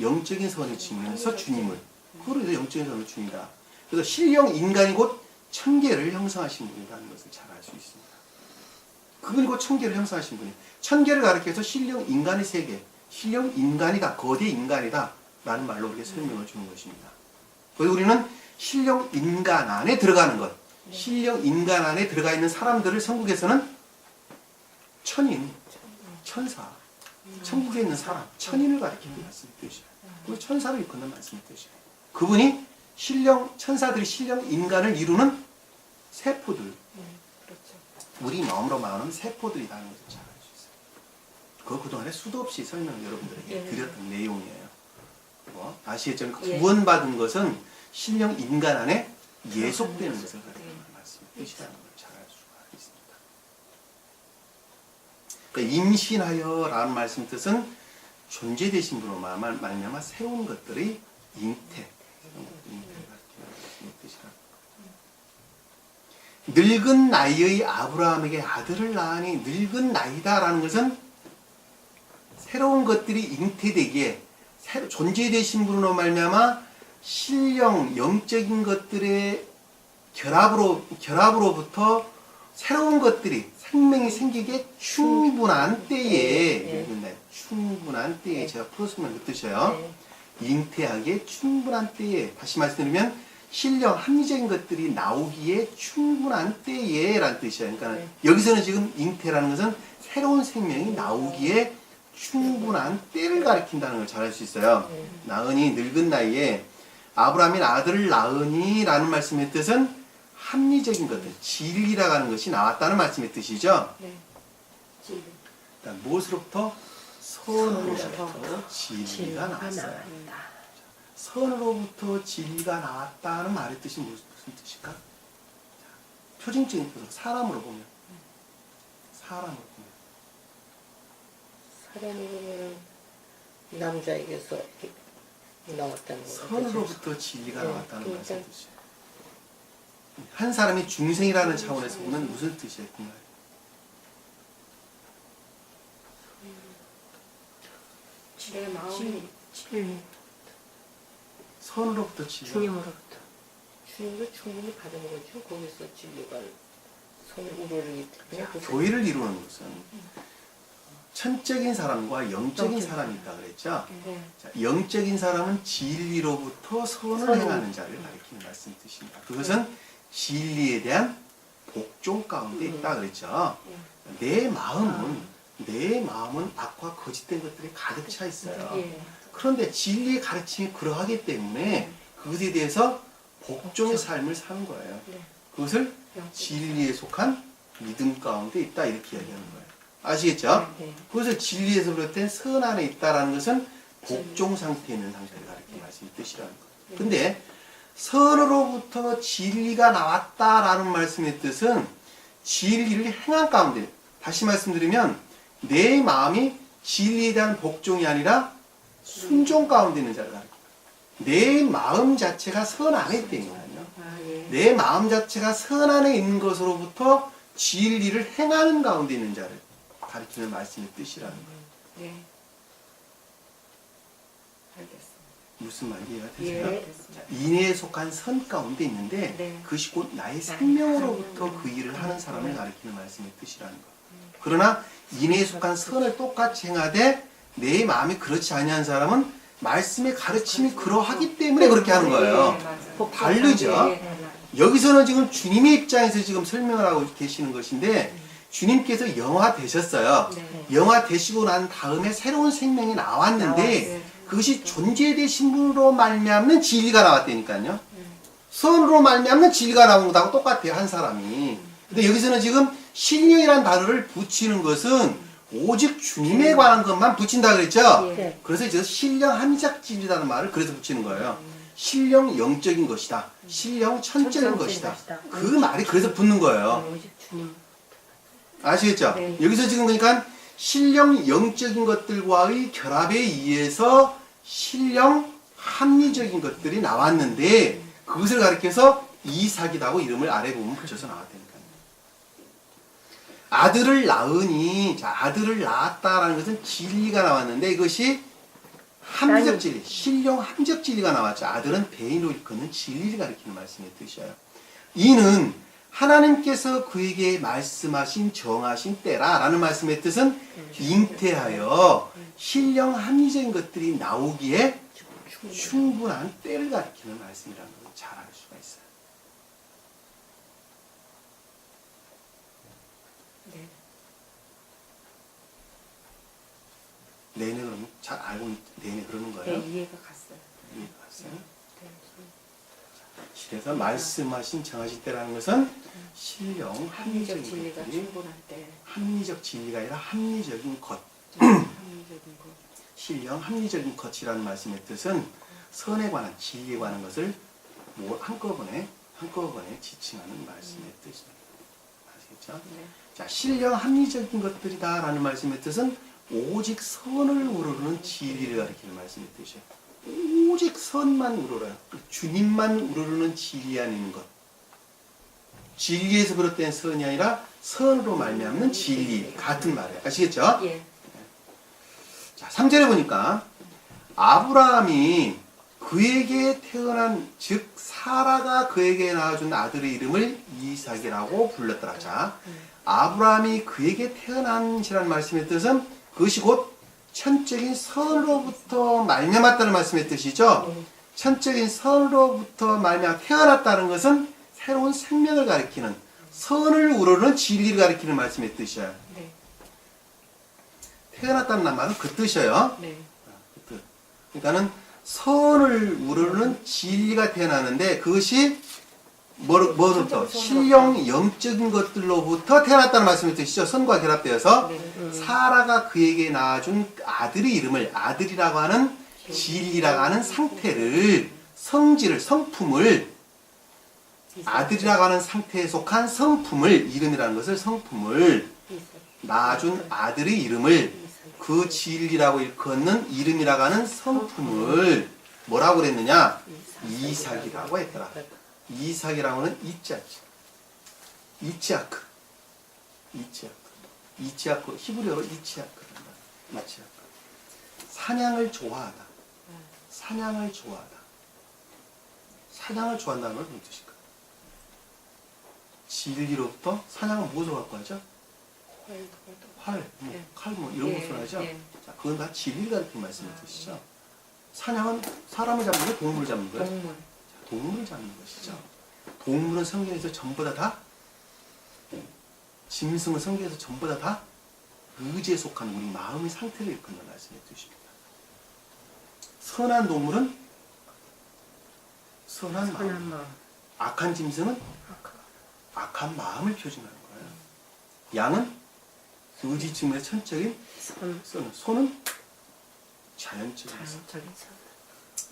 영적인 선의 측면에서 주님을 그래서 영적인 선의 주님이다. 그래서 신령 인간이 곧 천계를 형성하신 분이라는 것을 잘 알 수 있습니다. 그분이 곧 천계를 형성하신 분이에요. 천계를 가리켜서 신령 인간의 세계, 신령 인간이다, 거대 인간이다 라는 말로 우리에게 설명을 주는 것입니다. 그래서 우리는 신령 인간 안에 들어가는 것, 신령 인간 안에 들어가 있는 사람들을 성국에서는 천인, 천사, 천국에 있는 사람, 천인을 가리키는 말씀의 뜻이에요. 그리고 천사를 일컫는 말씀의 뜻이에요. 그분이 신령, 천사들이 신령 인간을 이루는 세포들, 그렇죠. 우리 마음으로 말하는 세포들이라는 것을 잘 알 수 있어요. 그거 그동안에 수도 없이 설명을 여러분들에게 예. 드렸던 내용이에요. 뭐, 아시겠죠? 예. 구원받은 것은 신령 인간 안에 예속되는 것을 가리키는 말씀의 뜻이라는 걸 잘 알 수가 있습니다. 그러니까 임신하여 라는 말씀 뜻은 존재되신 분으로 말미암아 세운 것들의 잉태, 늙은 나이의 아브라함에게 아들을 낳으니 늙은 나이다라는 것은 새로운 것들이 잉태되기에 존재되신 분으로 말미암아 신령 영적인 것들의 결합으로부터 새로운 것들이 생명이 생기기에 충분한 때에 충분한 때에 제가 풀었으면 그 뜻이에요. 네. 잉태하기에 충분한 때에 다시 말씀드리면 신령 합리적인 것들이 나오기에 충분한 때에 라는 뜻이에요. 그러니까 네. 여기서는 지금 잉태라는 것은 새로운 생명이 나오기에 충분한 때를 가리킨다는 걸 잘 알 수 있어요. 네. 나으니 늙은 나이에 아브라함이 아들을 낳으니 라는 말씀의 뜻은 합리적인 것들, 진리라고 하는 것이 나왔다는 말씀의 뜻이죠. 네. 진리. 그러니까 무엇으로부터? 선으로부터 선으로부터 진리가 나왔어요. 나왔다. 선으로부터 진리가 나왔다는 말의 뜻이 무슨 뜻일까? 표징적인 뜻으로 사람으로 보면 사람으로는 남자에게서 나왔다는 거죠. 선으로부터 진리가 네, 나왔다는 그러니까. 말씀의 뜻이에요. 한 사람이 중생이라는 차원에서 보면 무슨 뜻이에요? 그 말. 내 마음이 선으로부터 진리. 주님으로부터. 주님을 충분히 받은 거죠. 거기서 진리가 손을 우러르기 때문에 그 교회를 이루는 것은 천적인 사람과 영적인 사람이 있다 그랬죠. 네. 자, 영적인 사람은 진리로부터 선을 행하는 자를 가리키는 말씀 뜻입니다. 그것은 진리에 대한 복종 가운데 있다 그랬죠. 내 마음은 악과 거짓된 것들이 가득 차 있어요. 예. 그런데 진리의 가르침이 그러하기 때문에 그것에 대해서 복종의 삶을 사는 거예요. 네. 그것을 진리에 속한 믿음 가운데 있다 이렇게 이야기하는 거예요. 아시겠죠? 네. 그것을 진리에서 비롯된 선 안에 있다라는 것은 복종 상태에 있는 상태를 가리키는 말씀이 뜻이라는 거예요. 근데 선으로부터 진리가 나왔다라는 말씀의 뜻은 진리를 행한 가운데, 다시 말씀드리면 내 마음이 진리에 대한 복종이 아니라 순종 가운데 있는 자를 가리킵니다. 내 마음 자체가 선 안에 있다는 거예요. 아, 예. 내 마음 자체가 선 안에 있는 것으로부터 진리를 행하는 가운데 있는 자를 가리키는 말씀의 뜻이라는 거예요. 네. 알겠습니다. 무슨 말이 이해가 되세요? 예. 자, 인애에 속한 선 가운데 있는데 네. 그것이 곧 나의 생명으로부터 그 일을 하는 사람을 가리키는 말씀의 뜻이라는 거예요. 그러나 인애에 속한 선을 똑같이 행하되 내 마음이 그렇지 아니한 사람은 말씀의 가르침이 그러하기 때문에 그렇게 하는 거예요. 네, 맞아요. 다르죠? 네, 달라요. 여기서는 지금 주님의 입장에서 지금 설명을 하고 계시는 것인데 주님께서 영화 되셨어요. 네. 영화 되시고 난 다음에 새로운 생명이 나왔는데 나왔어요. 그것이 존재되신 분으로 말미암는 진리가 나왔다니까요. 선으로 말미암는 진리가 나온 것하고 똑같아요. 한 사람이. 근데 여기서는 지금 신령이라는 단어를 붙이는 것은 오직 주님에 관한 것만 붙인다 그랬죠? 네. 그래서 이제 신령 함작 진리라는 말을 그래서 붙이는 거예요. 신령 영적인 것이다. 신령 천적인 것이다. 그 말이 그래서 붙는 거예요. 오직 주님. 아시겠죠? 네. 여기서 지금 그러니까 신령 영적인 것들과의 결합에 의해서 신령 합리적인 것들이 나왔는데 그것을 가리켜서 이삭이라고 이름을 아래 부분 붙여서 나왔다니까요. 아들을 낳으니, 자, 아들을 낳았다라는 것은 진리가 나왔는데 이것이 함적 진리, 신령 함적 진리가 나왔죠. 아들은 배인으로 일컫는 진리를 가리키는 말씀의 뜻이에요. 이는 하나님께서 그에게 말씀하신 정하신 때라라는 말씀의 뜻은 잉태하여 신령 합리적인 것들이 나오기에 충분한 때를 가리키는 말씀이라는 걸 잘 알 수가 있어요. 네. 내내 그러면 잘 알고 내내 그러는 거예요. 네, 이해가 갔어요. 이해가 갔어요? 네. 그래서 말씀하신 정하신 때라는 것은 신령 합리적 합리적인 진리가 것들이 충분할 때 합리적 진리가 아니라 합리적인 것, 합리적인 거. 신령 합리적인 것이라는 말씀의 뜻은 선에 관한 진리에 관한 것을 한꺼번에 지칭하는 말씀의 뜻입니다. 아시겠죠? 네. 자, 신령 합리적인 것들이다라는 말씀의 뜻은 오직 선을 우러르는 진리를 가리키는 말씀의 뜻이에요. 오직 선만 우러러요. 주님만 우러르는 진리 아닌 것. 진리에서 비롯된 선이 아니라 선으로 말미암는 진리 같은 말이에요. 아시겠죠? 예. 자, 3절에 보니까 아브라함이 그에게 태어난 즉 사라가 그에게 낳아준 아들의 이름을 이삭이라고 불렀더라. 자, 아브라함이 그에게 태어난이라는 말씀의 뜻은 그것이 곧 천적인 선으로부터 말미암았다는 말씀의 뜻이죠. 천적인 선으로부터 말미암아 태어났다는 것은 새로운 생명을 가리키는 선을 우러르는 진리를 가리키는 말씀의 뜻이에요. 네. 태어났다는 말은 그 뜻이에요. 네. 그 뜻. 그러니까는 선을 우러르는 진리가 태어나는데 그것이 뭐로부터? 신령 영적인 것들로부터 태어났다는 말씀의 뜻이죠. 선과 결합되어서 사라가 그에게 낳아준 아들의 이름을 아들이라고 하는 진리라고 하는 상태를 성질을 성품을 아들이라고 하는 상태에 속한 성품을 이름이라는 것을 성품을 낳아준 아들의 이름을 그 진리라고 일컫는 이름이라고 하는 성품을 뭐라고 그랬느냐? 이삭이라고 했더라. 이삭이라고 하는 이치아크. 히브리어로 이치아크란다. 이치아크. 사냥을 좋아하다. 사냥을 좋아한다는 건 무슨 뜻일까? 진리로부터 사냥은 무엇을 갖고 하죠? 활, 칼, 이런 것을 하죠. 자, 그건 다 진리를 가리키는 말씀의 뜻이죠. 사냥은 사람을 잡는 거예요, 동물을 잡는 거예요? 동물을 잡는 것이죠. 동물은 성경에서 전부 다 짐승은 성경에서 전부 다 의지에 속한 우리 마음의 상태를 일컫는 말씀의 뜻입니다. 선한 동물은 선한 마음, 악한 짐승은 악한 마음을 표징하는 거예요. 양은 의지 측면의 천적인 소는 자연적인 선.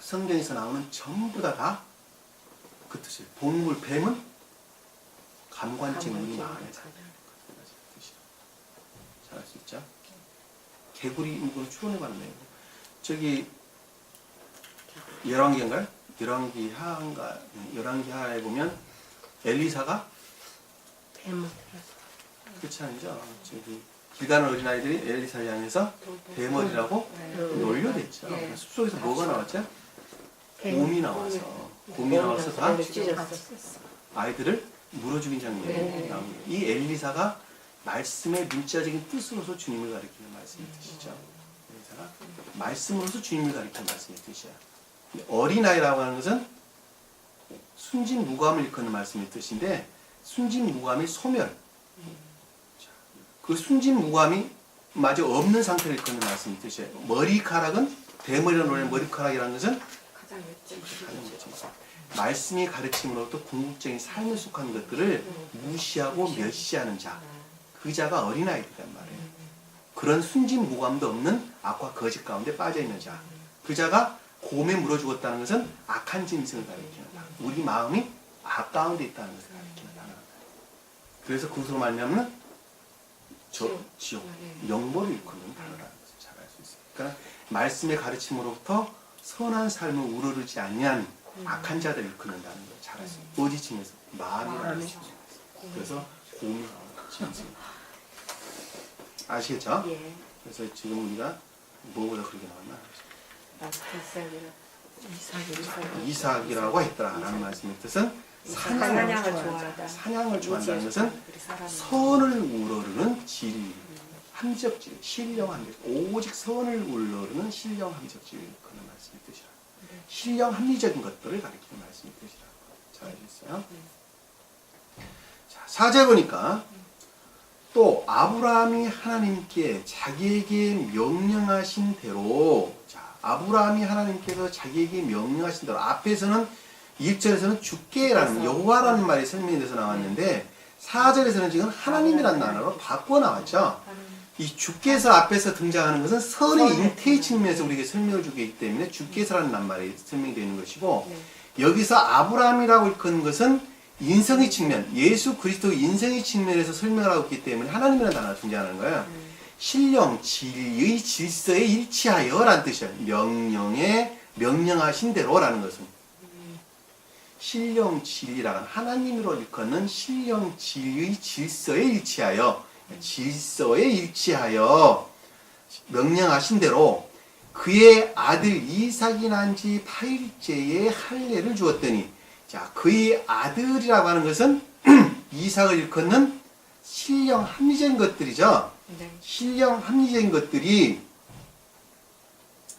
성경에서 나오는 전부 다 그 뜻이에요. 동물, 뱀은 감관증이 마음에 잘 알 수 있죠? 개구리 이거는 추론에 관한 내용. 저기 열왕기인가요? 열왕기하에 보면 엘리사가 그렇지 않죠? 저기 길가는 어린아이들이 엘리사를 향해서 대머리라고 놀려댔죠. 숲속에서 뭐가 나왔죠? 곰이 나와서 다 아이들을 물어 죽인 장면이 나옵니다. 이 엘리사가 말씀의 문자적인 뜻으로서 주님을 가리키는 말씀의 뜻이죠. 의사가 말씀으로서 주님을 가리키는 말씀의 뜻이야. 어린아이라고 하는 것은 순진무구함을 일컫는 말씀의 뜻인데 순진무구함이 소멸. 그 순진무구함이 마저 없는 상태를 일컫는 말씀의 뜻이에요. 머리카락은 대머리라는 원래 머리카락이라는 것은 가장 예쁜 말씀이 가르침으로부터 궁극적인 삶에 속한 것들을 무시하고 멸시하는 자. 그 자가 어린아이들란 말이에요. 그런 순진무구함도 없는 악과 거짓 가운데 빠져있는 자. 그 자가 곰에 물어 죽었다는 것은 악한 짐승을 가리키는 다. 우리 마음이 악 가운데 있다는 것을 가리키는 단어입니다. 그래서 그것으로 말미암는 지옥, 영벌을 일컫는 단어라는 것을 잘 알 수 있어요. 그러니까 말씀의 가르침으로부터 선한 삶을 우러르지 아니한 악한 자들 일컫는다는 걸 잘 알 수 있어요. 어디 층에서? 마음이라는 것을 그래서 곰이 짐승. 아시겠죠? 예. 그래서 지금 우리가 뭐보다 그렇게 나왔나? 이삭이라고 했더라라는 말씀의 뜻은 사냥을 좋아하다. 사냥을 좋아한다는 것은 선을 우러르는 질, 함적질, 신령 함적, 오직 선을 우러르는 신령 함적질 그런 말씀의 뜻이라. 신령 합리적인 것들을 가리키는 말씀의 뜻이라고 잘 알겠어요. 자, 4절 보니까 또 아브라함이 하나님께 자기에게 명령하신 대로, 자, 아브라함이 하나님께서 자기에게 명령하신 대로, 앞에서는 1절에서는 주께라는 여호와라는 말이 설명이 돼서 나왔는데 4절에서는 지금 하나님이라는 단어로 바꿔 나왔죠. 이 주께서 앞에서 등장하는 것은 선의 잉태의 측면에서 우리에게 설명을 주고 있기 때문에 주께서라는 말이 설명이 되는 것이고, 여기서 아브라함이라고 일컫는 것은 인성의 측면, 예수 그리스도 인성의 측면에서 설명을 하고 있기 때문에 하나님이라는 단어가 등장하는 거예요. 신령, 진리의 질서에 일치하여 라는 뜻이에요. 명령하신 대로라는 것은. 신령, 진리라는 하나님으로 일컫는 신령, 진리의 질서에 일치하여, 명령하신 대로 그의 아들 이삭이 난 지 8일째에 할례를 주었더니, 자, 그의 아들이라고 하는 것은 이삭을 일컫는 신령 합리적인 것들이죠. 네. 신령 합리적인 것들이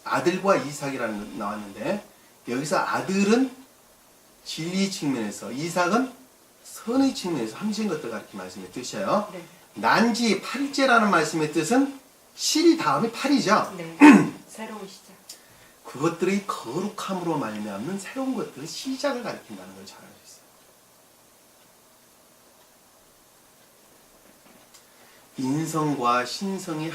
아들과 이삭이라는 것 나왔는데, 여기서 아들은 진리 측면에서, 이삭은 선의 측면에서 합리적인 것들을 가리키는 말씀의 뜻이에요. 네. 난지 8일째라는 말씀의 뜻은 실 다음이 8이죠. 네. 새로운 시작. 그것들의 거룩함으로 말미암는 새로운 것들의 시작을 가리킨다는 걸 잘 알 수 있어요. 인성과 신성이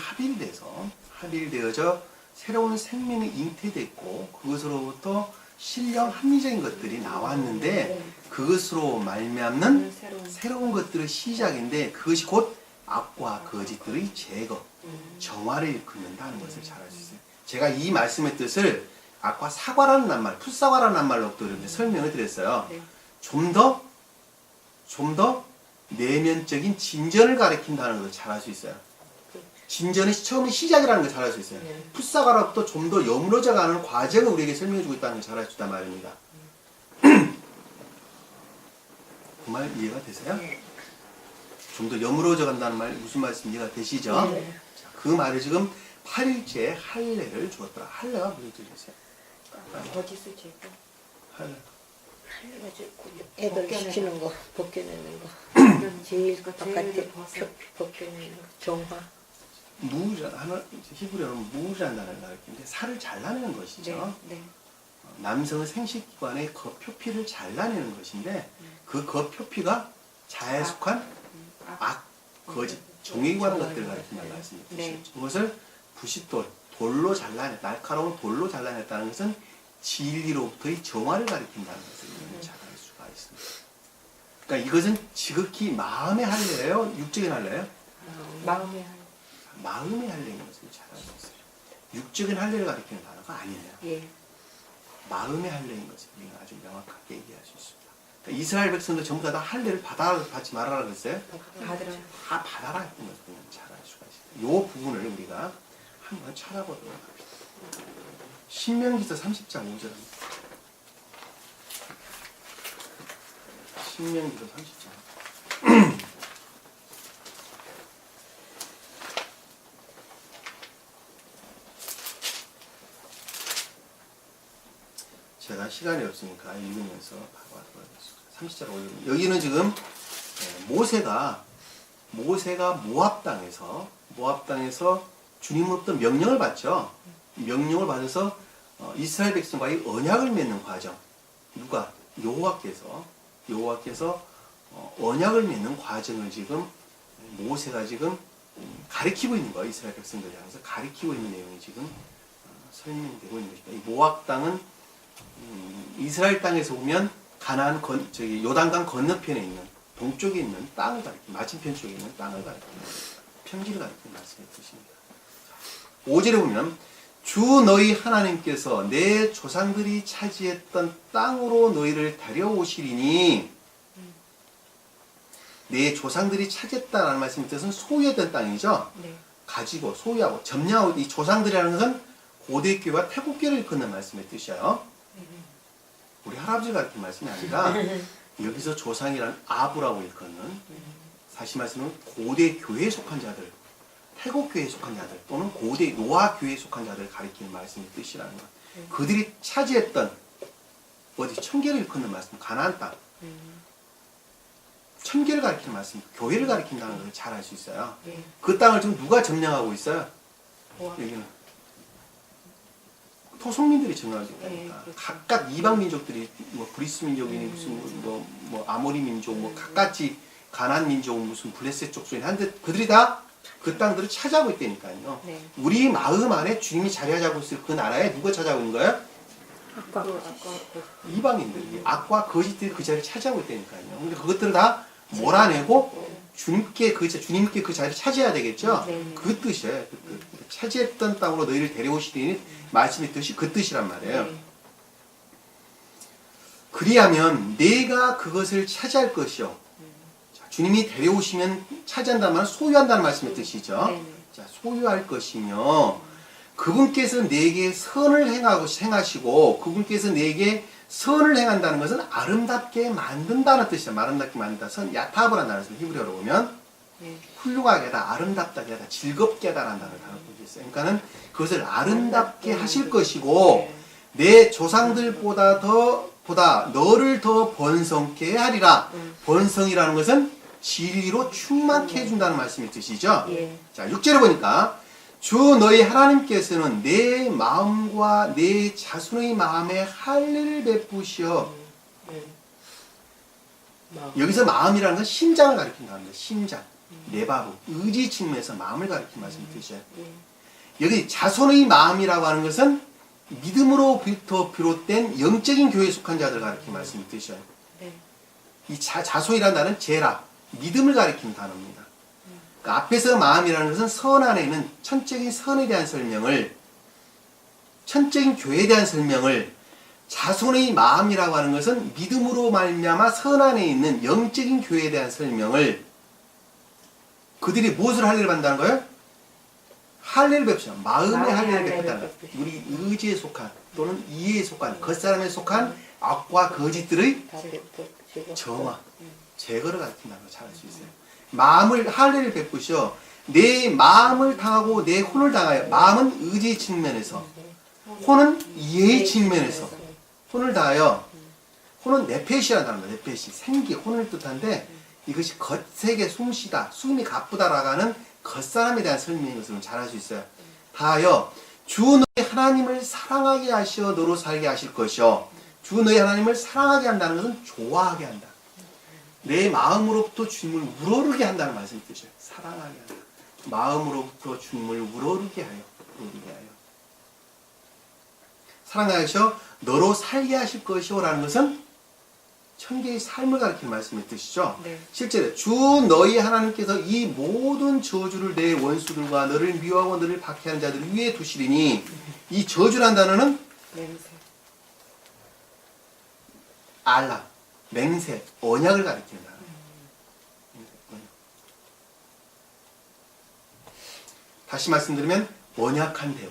합일되어져 새로운 생명이 잉태됐고, 그것으로부터 신령 합리적인 것들이 나왔는데, 그것으로 말미암는 새로운 것들의 시작인데, 그것이 곧 악과 거짓들의 제거, 정화를 일컫는다는 것을 잘 알 수 있어요. 제가 이 말씀의 뜻을 아까 사과라는 낱말, 풋사과라는 낱말로부터 이렇게 설명을 드렸어요. 네. 좀 더 내면적인 진전을 가리킨다는 것을 잘 알 수 있어요. 진전의 처음의 시작이라는 걸 잘 알 수 있어요. 풋사과로부터 좀 더 여물어져 가는 과정을 우리에게 설명해 주고 있다는 걸 잘 알 수 있단 말입니다. 그 말 이해가 되세요? 좀 더 여물어져 간다는 말 무슨 말씀 이해가 되시죠? 자, 그 말이 지금 8일째 할례를 주었더라. 할례가 무슨 뜻이세요? 거짓을 제거. 할례. 애들 시키는 거, 벗겨내는 거. 제일 바깥에 벗겨내는 거. 정화. 히브리어는 무라는 단어를 가리키는데 살을 잘라내는 것이죠. 네. 네. 남성의 생식기관의 겉표피를 잘라내는 것인데, 그 겉표피가 자에 속한 악, 거짓, 정에 관한 것들을 가리킨다는 말씀이죠. 네. 그것을 부싯돌, 돌로 잘라냈다, 날카로운 돌로 잘라냈다는 것은 진리로부터의 정화를 가리킨다는 것을 잘 알 수가 있습니다. 그러니까 이것은 지극히 마음의 할례예요? 육적인 할례예요? 마음의 마음의 할례인 것을 잘 알고 있어요. 육적인 할례를 가리키는 단어가 아니에요. 예. 마음의 할례인 것을 우리가 아주 명확하게 얘기할 수 있습니다. 그러니까 이스라엘 백성들 전부 다 할례를 받지 말아라 그랬어요. 받으라. 다 받아라 했던 것을 잘 알 수가 있습니다. 이 부분을 우리가 한번 찾아보도록 합니다. 신명기서 30장 5절입니다. 신명기서 30장. 읽어보자. 시간이 없으니까 읽으면서 바로 하도록 하겠습니다. 30절 올려주면 여기는 지금 모세가 모압 땅에서 주님으로부터 명령을 받죠. 명령을 받아서 이스라엘 백성과의 언약을 맺는 과정. 누가? 여호와께서 언약을 맺는 과정을 지금 모세가 지금 가리키고 있는 거예요. 이스라엘 백성들을 향해서 가리키고 있는 내용이 지금 설명되고 있는 것입니다. 이 모압 땅은 이스라엘 땅에서 보면 가나안 요단강 건너편에 있는 동쪽에 있는 땅을 가리키는, 맞은편 쪽에 있는 땅을 가리키는, 평지를 가리키는 말씀의 뜻입니다. 5절에 보면 주 너희 하나님께서 내 조상들이 차지했던 땅으로 너희를 데려오시리니, 내 조상들이 차지했다라는 말씀의 뜻은 소유했던 땅이죠. 네. 가지고 소유하고 점령하고, 이 조상들이라는 것은 고대교와 태국교를 일컫는 말씀의 뜻이에요. 우리 할아버지가 가르친 말씀이 아니라 여기서 조상이란 아부라고 일컫는, 사실 말씀은 고대 교회에 속한 자들, 태국 교회에 속한 자들 또는 고대 노아 교회에 속한 자들을 가리키는 말씀의 뜻이라는 것. 그들이 차지했던 어디 천계를 일컫는 말씀, 가나안 땅. 천계를 가리키는 말씀, 교회를 가리킨다는 것을 잘 알 수 있어요. 네. 그 땅을 지금 누가 점령하고 있어요? 모압. 여기는 토속민들이 점령하고 있다니까. 네, 그렇죠. 각각 이방 민족들이 뭐 브리스 민족이니 무슨 뭐 아모리 민족, 뭐 각각지 가나안 민족, 무슨 블레셋 족속이니 한데 그들이 다 그 땅들을 차지하고 있다니까요. 네. 우리 마음 안에 주님이 자리하자고 있을 그 나라에 누가 차지하고 있는 거예요? 아까 이방인들이, 악과 거짓들이 그 자리를 차지하고 있다니까요. 근데 그것들을 다 몰아내고 주님께 그 자리를 차지해야 되겠죠. 네. 그 뜻이에요. 그 뜻. 차지했던 땅으로 너희를 데려오시리니 말씀의 뜻이 그 뜻이란 말이에요. 네. 그리하면 내가 그것을 차지할 것이요. 자, 주님이 데려오시면 차지한다는 말은 소유한다는 말씀의 뜻이죠. 네. 자, 소유할 것이며 그분께서 내게 선을 행하시고 그분께서 내게 선을 행한다는 것은 아름답게 만든다는 뜻이죠. 아름답게 만든다. 야타브라는 단어에서 히브리어로 보면 네. 훌륭하게 하다, 아름답게 하다, 즐겁게 하다라는 단어를 뜻이 있어요. 그러니까는 그것을 아름답게 하실 것이고 내 조상들보다 너를 더 번성케 하리라. 번성이라는 것은 진리로 충만케 해준다는 말씀의 뜻이죠. 예. 자, 6절에 보니까 주 너희 하나님께서는 내 마음과 내 자손의 마음에 할례를 베푸시어. 여기서 마음이라는 건 심장을 가리킨다 합니다. 심장, 내바브, 의지 측면에서 마음을 가리키는 말씀이 뜻이에요. 여기 자손의 마음이라고 하는 것은 믿음으로부터 비롯된 영적인 교회에 속한 자들을 가리키는 말씀이 뜻이에요. 네. 이 자손이라는 단어는 제라, 믿음을 가리키는 단어입니다. 그러니까 앞에서 마음이라는 것은 선 안에 있는 천적인 선에 대한 설명을, 천적인 교회에 대한 설명을, 자손의 마음이라고 하는 것은 믿음으로 말미암아 선 안에 있는 영적인 교회에 대한 설명을, 그들이 무엇을 할례를 받는다는 거예요? 할례를 베푸죠. 마음의 할례를 베푼다는 거예요. 우리 의지에 속한 또는 이해에 속한 겉사람에 속한 악과 거짓들의 정화, 제거를 가리킨다는 걸 잘 알 수 있어요. 마음을 할례를 베푸셔. 내 마음을 당하고 내 혼을 당하여. 마음은 의지의 측면에서, 혼은 이해의 측면에서 혼을 다하여. 혼은 네페시라는 단어입니다. 네페시, 생기, 혼을 뜻한데 이것이 겉색에 숨쉬다, 숨이 가쁘다라고 하는 겉사람에 대한 설명인 것을 잘 알 수 있어요. 다하여 주 너희 하나님을 사랑하게 하시어 너로 살게 하실 것이요. 주 너희 하나님을 사랑하게 한다는 것은 좋아하게 한다. 내 마음으로부터 주님을 우러르게 한다는 말씀이 뜻이에요. 사랑하게 한다. 마음으로부터 주님을 우러르게 하여. 사랑하게 하셔 너로 살게 하실 것이요라는 것은 천개의 삶을 가리키는 말씀의 뜻이죠. 네. 실제로 주 너희 하나님께서 이 모든 저주를 내 원수들과 너를 미워하고 너를 박해하는 자들 위에 두시리니, 이 저주란 단어는 냄새. 알라, 맹세, 언약을 가리키는 단어. 다시 말씀드리면 언약한 대로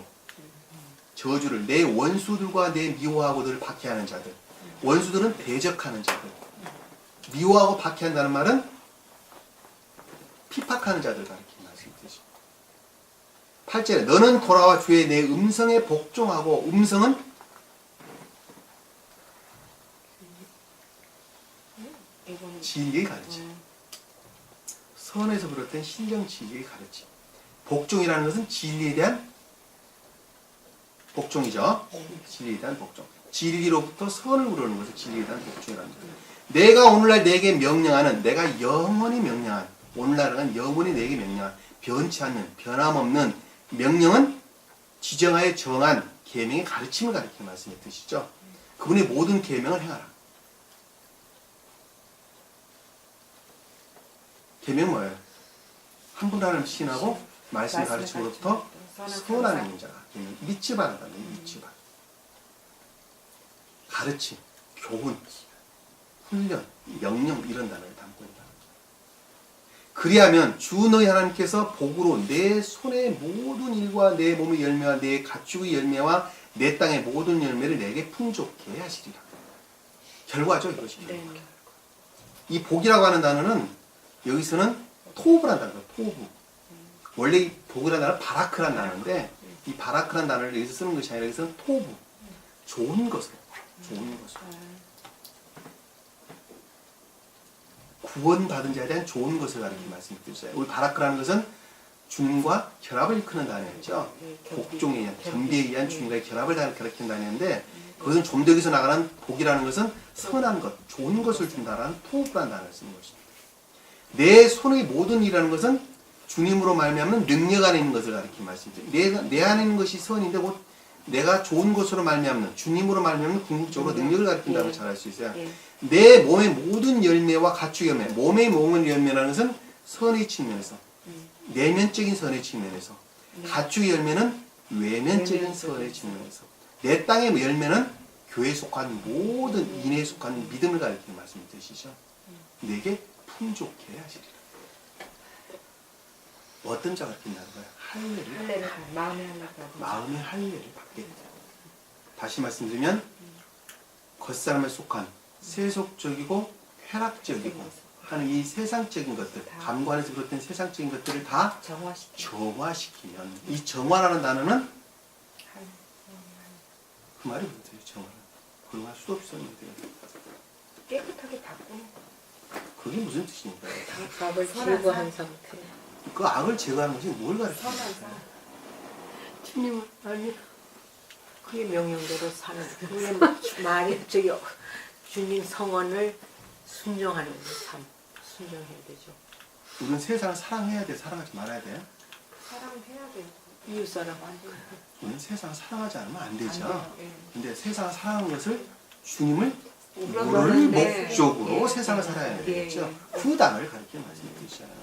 저주를 내 원수들과 내 미워하고 너를 박해하는 자들. 원수들은 대적하는 자들. 미워하고 박해한다는 말은 핍박하는 자들 가리키는 말씀이죠. 8절에 너는 돌아와 주의 내 음성에 복종하고, 음성은 이거는 진리의 가르침. 선에서 비롯된 신령 진리의 가르침. 복종이라는 것은 진리에 대한 복종이죠. 진리에 대한 복종. 진리로부터 선을 우러는 것을 진리에 대한 복종이라는 거예요. 내가 오늘날 내게 명령하는, 내가 영원히 명령한, 오늘날은 영원히 내게 명령한, 변치 않는, 변함없는 명령은 지정하에 정한 계명의 가르침을 가리키는 말씀의 뜻이죠. 그분의 모든 계명을 행하라. 계명 뭐예요? 한 분 하나님 신하고 말씀 가르침으로부터 선하는 자가 계명. 믿지 말아라. 믿지 말. 가르침, 교훈, 훈련, 명령 이런 단어를 담고 있다. 그리하면 주 너희 하나님께서 복으로 내 손의 모든 일과 내 몸의 열매와 내 가축의 열매와 내 땅의 모든 열매를 내게 풍족해 하시리라. 결과죠, 이것이. 네. 이 복이라고 하는 단어는 여기서는 토브란 단어예요. 토브. 원래 이 복이라는 단어는 바라크란 단어인데 이 바라크란 단어를 여기서 쓰는 것이 아니라 여기서는 토브. 좋은 것을. 좋은 것을. 구원받은 자에 대한 좋은 것을 가리키는 말씀이 있어요. 우리 바라크라는 것은 주님과 결합을 일컫는 단어였죠. 복종에 의한, 겸비에 의한 주님과의 결합을 가리키는 단어인데 그것은 좀 더 여기서 나가는 복이라는 것은 선한 것, 좋은 것을 준다라는 토브라는 단어를 쓰는 것입니다. 내 손의 모든 일이라는 것은 주님으로 말미암는 능력 안에 있는 것을 가리키는 말씀이죠. 내 안에 있는 것이 선인데 곧 내가 좋은 것으로 말미암는, 주님으로 말미암는 궁극적으로 능력을 가리킨다는 걸 잘 알 수 있어요. 내 몸의 모든 열매와 가축 열매, 몸의 열매라는 것은 선의 측면에서, 내면적인 선의 측면에서, 가축의 열매는 외면적인 선의 측면에서, 내 땅의 열매는 교회에 속한 모든 인애에 속한 믿음을 가리키는 말씀이 되시죠. 내게 풍족해 하시리라. 어떤 자가 낀다는 거예요? 할례를, 마음의 할례를 받게 된다. 다시 말씀드리면 겉사람에 속한 세속적이고 쾌락적이고 하는 이 세상적인 것들, 감관에서 비롯된 세상적인 것들을 다 정화시키면, 이 정화라는 단어는 그 말이 뭐예요? 정화는 그런 할 수도 없어요. 깨끗하게 닦고 그게 무슨 뜻입니까? 악을 제거한 상태. 그 악을 제거하는 것이 뭘 가르치는 선한 거예요? 주님은 아니 그의 명령대로 사는 그게 말이 저기 주님 성원을 순종하는 삶, 순종해야 되죠. 우리는 세상을 사랑해야 돼, 사랑하지 말아야 돼요? 사랑해야 돼. 이웃 사람 안 돼. 우리는 세상을 사랑하지 않으면 안 되죠. 돼요. 예. 근데 세상을 사랑하는 것을 주님을 우를 우러러는데, 목적으로 예. 세상을 살아야 예. 되겠죠. 그 단어를 가리키는 말씀이 되잖아요.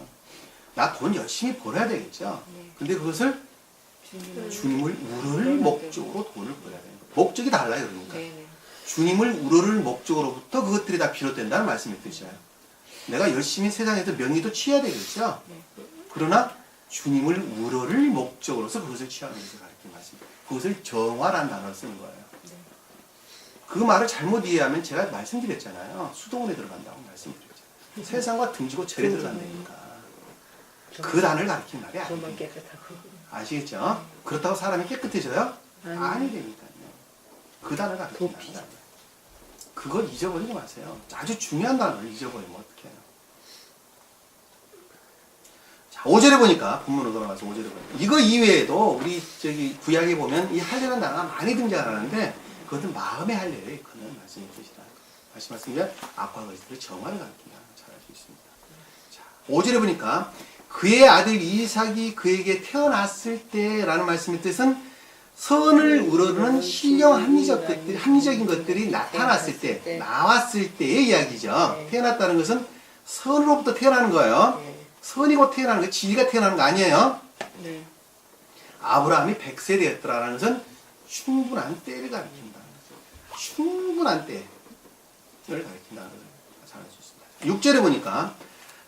나 돈 열심히 벌어야 되겠죠. 근데 그것을 주님을 우러를 목적으로 돈을 벌어야 되는 거예요. 목적이 달라요, 그러니까. 네네. 주님을 우러를 목적으로부터 그것들이 다 비롯된다는 말씀이 뜻이에요. 내가 열심히 세상에서 명의도 취해야 되겠죠. 그러나 주님을 우러를 목적으로서 그것을 취하는 것을 가리키는 말씀입니다. 그것을 정화라는 단어를 쓰는 거예요. 그 말을 잘못 이해하면 제가 말씀드렸잖아요. 수동원에 들어간다고 말씀드렸잖아요. 세상과 등지고 절에 들어간다니까. 그 단어를 가리키는 말이 정말 아니에요. 깨끗하고. 아시겠죠? 그렇다고 사람이 깨끗해져요? 아니되니까요. 그 단어를 가리키는 말이에요. 그걸 잊어버리지 마세요. 아주 중요한 단어를 잊어버리면 어떡해요. 자, 5절에 보니까, 본문으로 돌아가서 5절에 보니까, 이거 이외에도 우리 저기 구약에 보면 이 할례라는 단어가 많이 등장하는데, 그것은 마음의 할례를 일컫는 말씀이 뜻이다. 다시 말씀드리면, 악과 거짓들의 정화를 가리킨다는 걸 잘 알 수 있습니다. 자, 5절에 보니까, 그의 아들 이삭이 그에게 태어났을 때라는 말씀의 뜻은 선을 우러르는 신령 합리적인 것들이 나타났을 때, 나왔을 때의 이야기죠. 태어났다는 것은 선으로부터 태어나는 거예요. 선이고 태어나는 거, 진리가 태어나는 거 아니에요. 네. 아브라함이 100세 되었더라는 것은 충분한 때를 가리킨다는 거죠. 충분한 때를 가리킨다는 것을 잘 알 수 있습니다. 6절에 보니까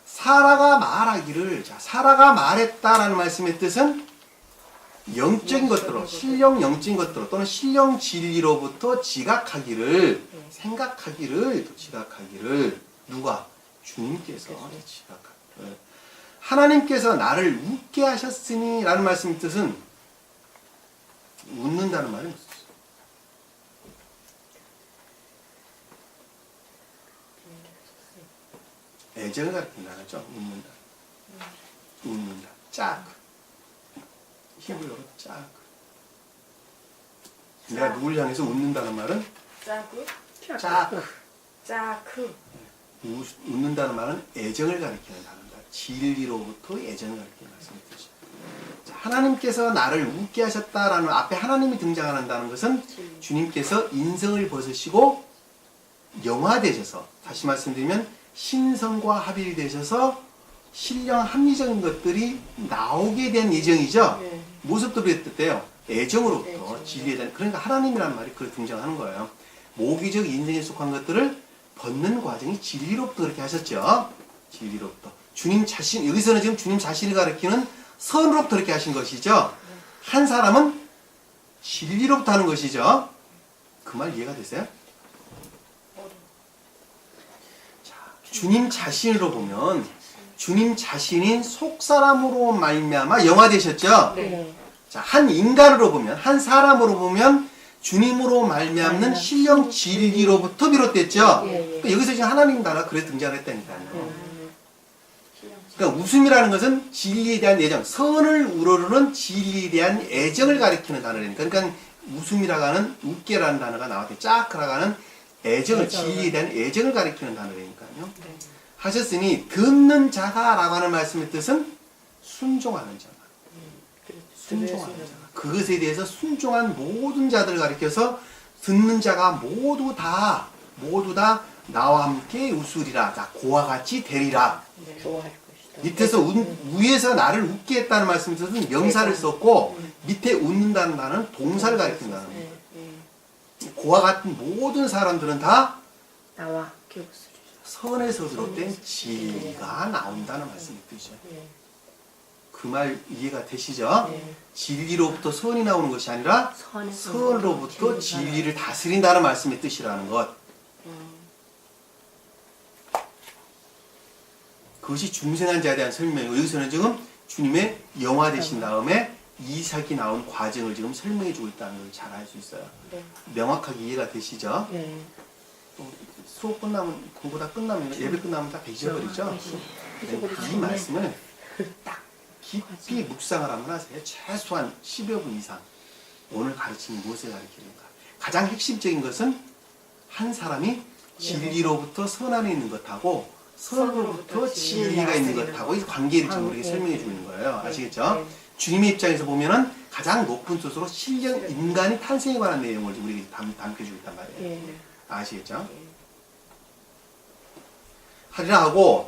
사라가 말하기를, 자, 사라가 말했다라는 말씀의 뜻은 영적인 것들로, 신령 영적인 것들로 또는 신령 진리로부터 지각하기를, 생각하기를, 또 지각하기를, 누가? 주님께서 지각하기를. 하나님께서 나를 웃게 하셨으니 라는 말씀의 뜻은 웃는다는 말은 무슨 뜻이에요? 애정을 가리키는 단어죠. 웃는다. 웃는다. 짝. 히브리어로 짝. 내가 누굴 향해서 웃는다는 말은 짜그? 짝. 짜크. 웃는다는 말은 애정을 가리키는 단어다. 진리로부터 애정을 가리키는 말씀을 뜻이죠. 하나님께서 나를 웃게 하셨다라는 앞에 하나님이 등장한다는 것은 주님께서 인성을 벗으시고 영화되셔서, 다시 말씀드리면 신성과 합일되셔서 신령 합리적인 것들이 나오게 된 예정이죠. 네. 모습도 그랬대요. 애정으로부터 애정. 진리에 대한, 그러니까 하나님이라는 말이 그 등장하는 거예요. 모기적 인생에 속한 것들을 벗는 과정이 진리로부터 그렇게 하셨죠. 진리로부터. 주님 자신, 여기서는 지금 주님 자신을 가리키는 선으로부터 그렇게 하신 것이죠. 한 사람은 진리로부터 하는 것이죠. 그 말 이해가 되세요? 자, 주님 자신으로 보면 주님 자신인 속사람으로 말미암아 영화되셨죠. 네. 자, 한 인간으로 보면, 한 사람으로 보면 주님으로 말미암는 신령 진리로부터 비롯됐죠. 예, 예. 그러니까 여기서 지금 하나님 나라 그래 등장했다니까요. 그러니까 웃음이라는 것은 진리에 대한 애정, 선을 우러르는 진리에 대한 애정을 가리키는 단어라니까. 그러니까 웃음이라고 하는, 웃게라는 단어가 나왔대. 짜크라고 하는 애정을, 진리에 대한 애정을 가리키는 단어라니까요. 하셨으니 듣는 자가라고 하는 말씀의 뜻은 순종하는 자가. 순종하는 자가. 그것에 대해서 순종한 모든 자들을 가리켜서 듣는 자가 모두 다 나와 함께 웃으리라. 자, 고와 같이 되리라. 좋아할 것이다. 밑에서 위에서 나를 웃게 했다는 말씀에 뜻은 명사를 썼고, 밑에 웃는다는 말은 동사를 가리킨다는 겁니다. 고와 같은 모든 사람들은 다 나와 함께 웃으리라. 선에서 비롯된 진리가 나온다는 말씀이 뜻이죠. 그 말 이해가 되시죠? 네. 진리로부터 선이 나오는 것이 아니라 선으로부터 진리를 다스린다는 말씀의 뜻이라는 것. 그것이 중생한 자에 대한 설명이고, 여기서는 지금 주님의 영화 되신 다음에 이삭이 나온 과정을 지금 설명해 주고 있다는 걸 잘 알 수 있어요. 네. 명확하게 이해가 되시죠? 네. 또 수업 끝나면, 공부 다 끝나면, 예배 끝나면 다 잊어버리죠? 이 말씀을 딱 깊이 묵상을 한번 하세요. 최소한 10여 분 이상. 오늘 가르침이 무엇을 가르치는가. 가장 핵심적인 것은 한 사람이 진리로부터 선 안에 있는 것하고 선으로부터 진리가 있는 것하고 이 관계를 지금 우리에게 설명해 주는 거예요. 아시겠죠? 주님의 입장에서 보면은 가장 높은 뜻으로 신령 인간이 탄생에 관한 내용을 우리에게 담겨주고 있단 말이에요. 아시겠죠? 하리라 하고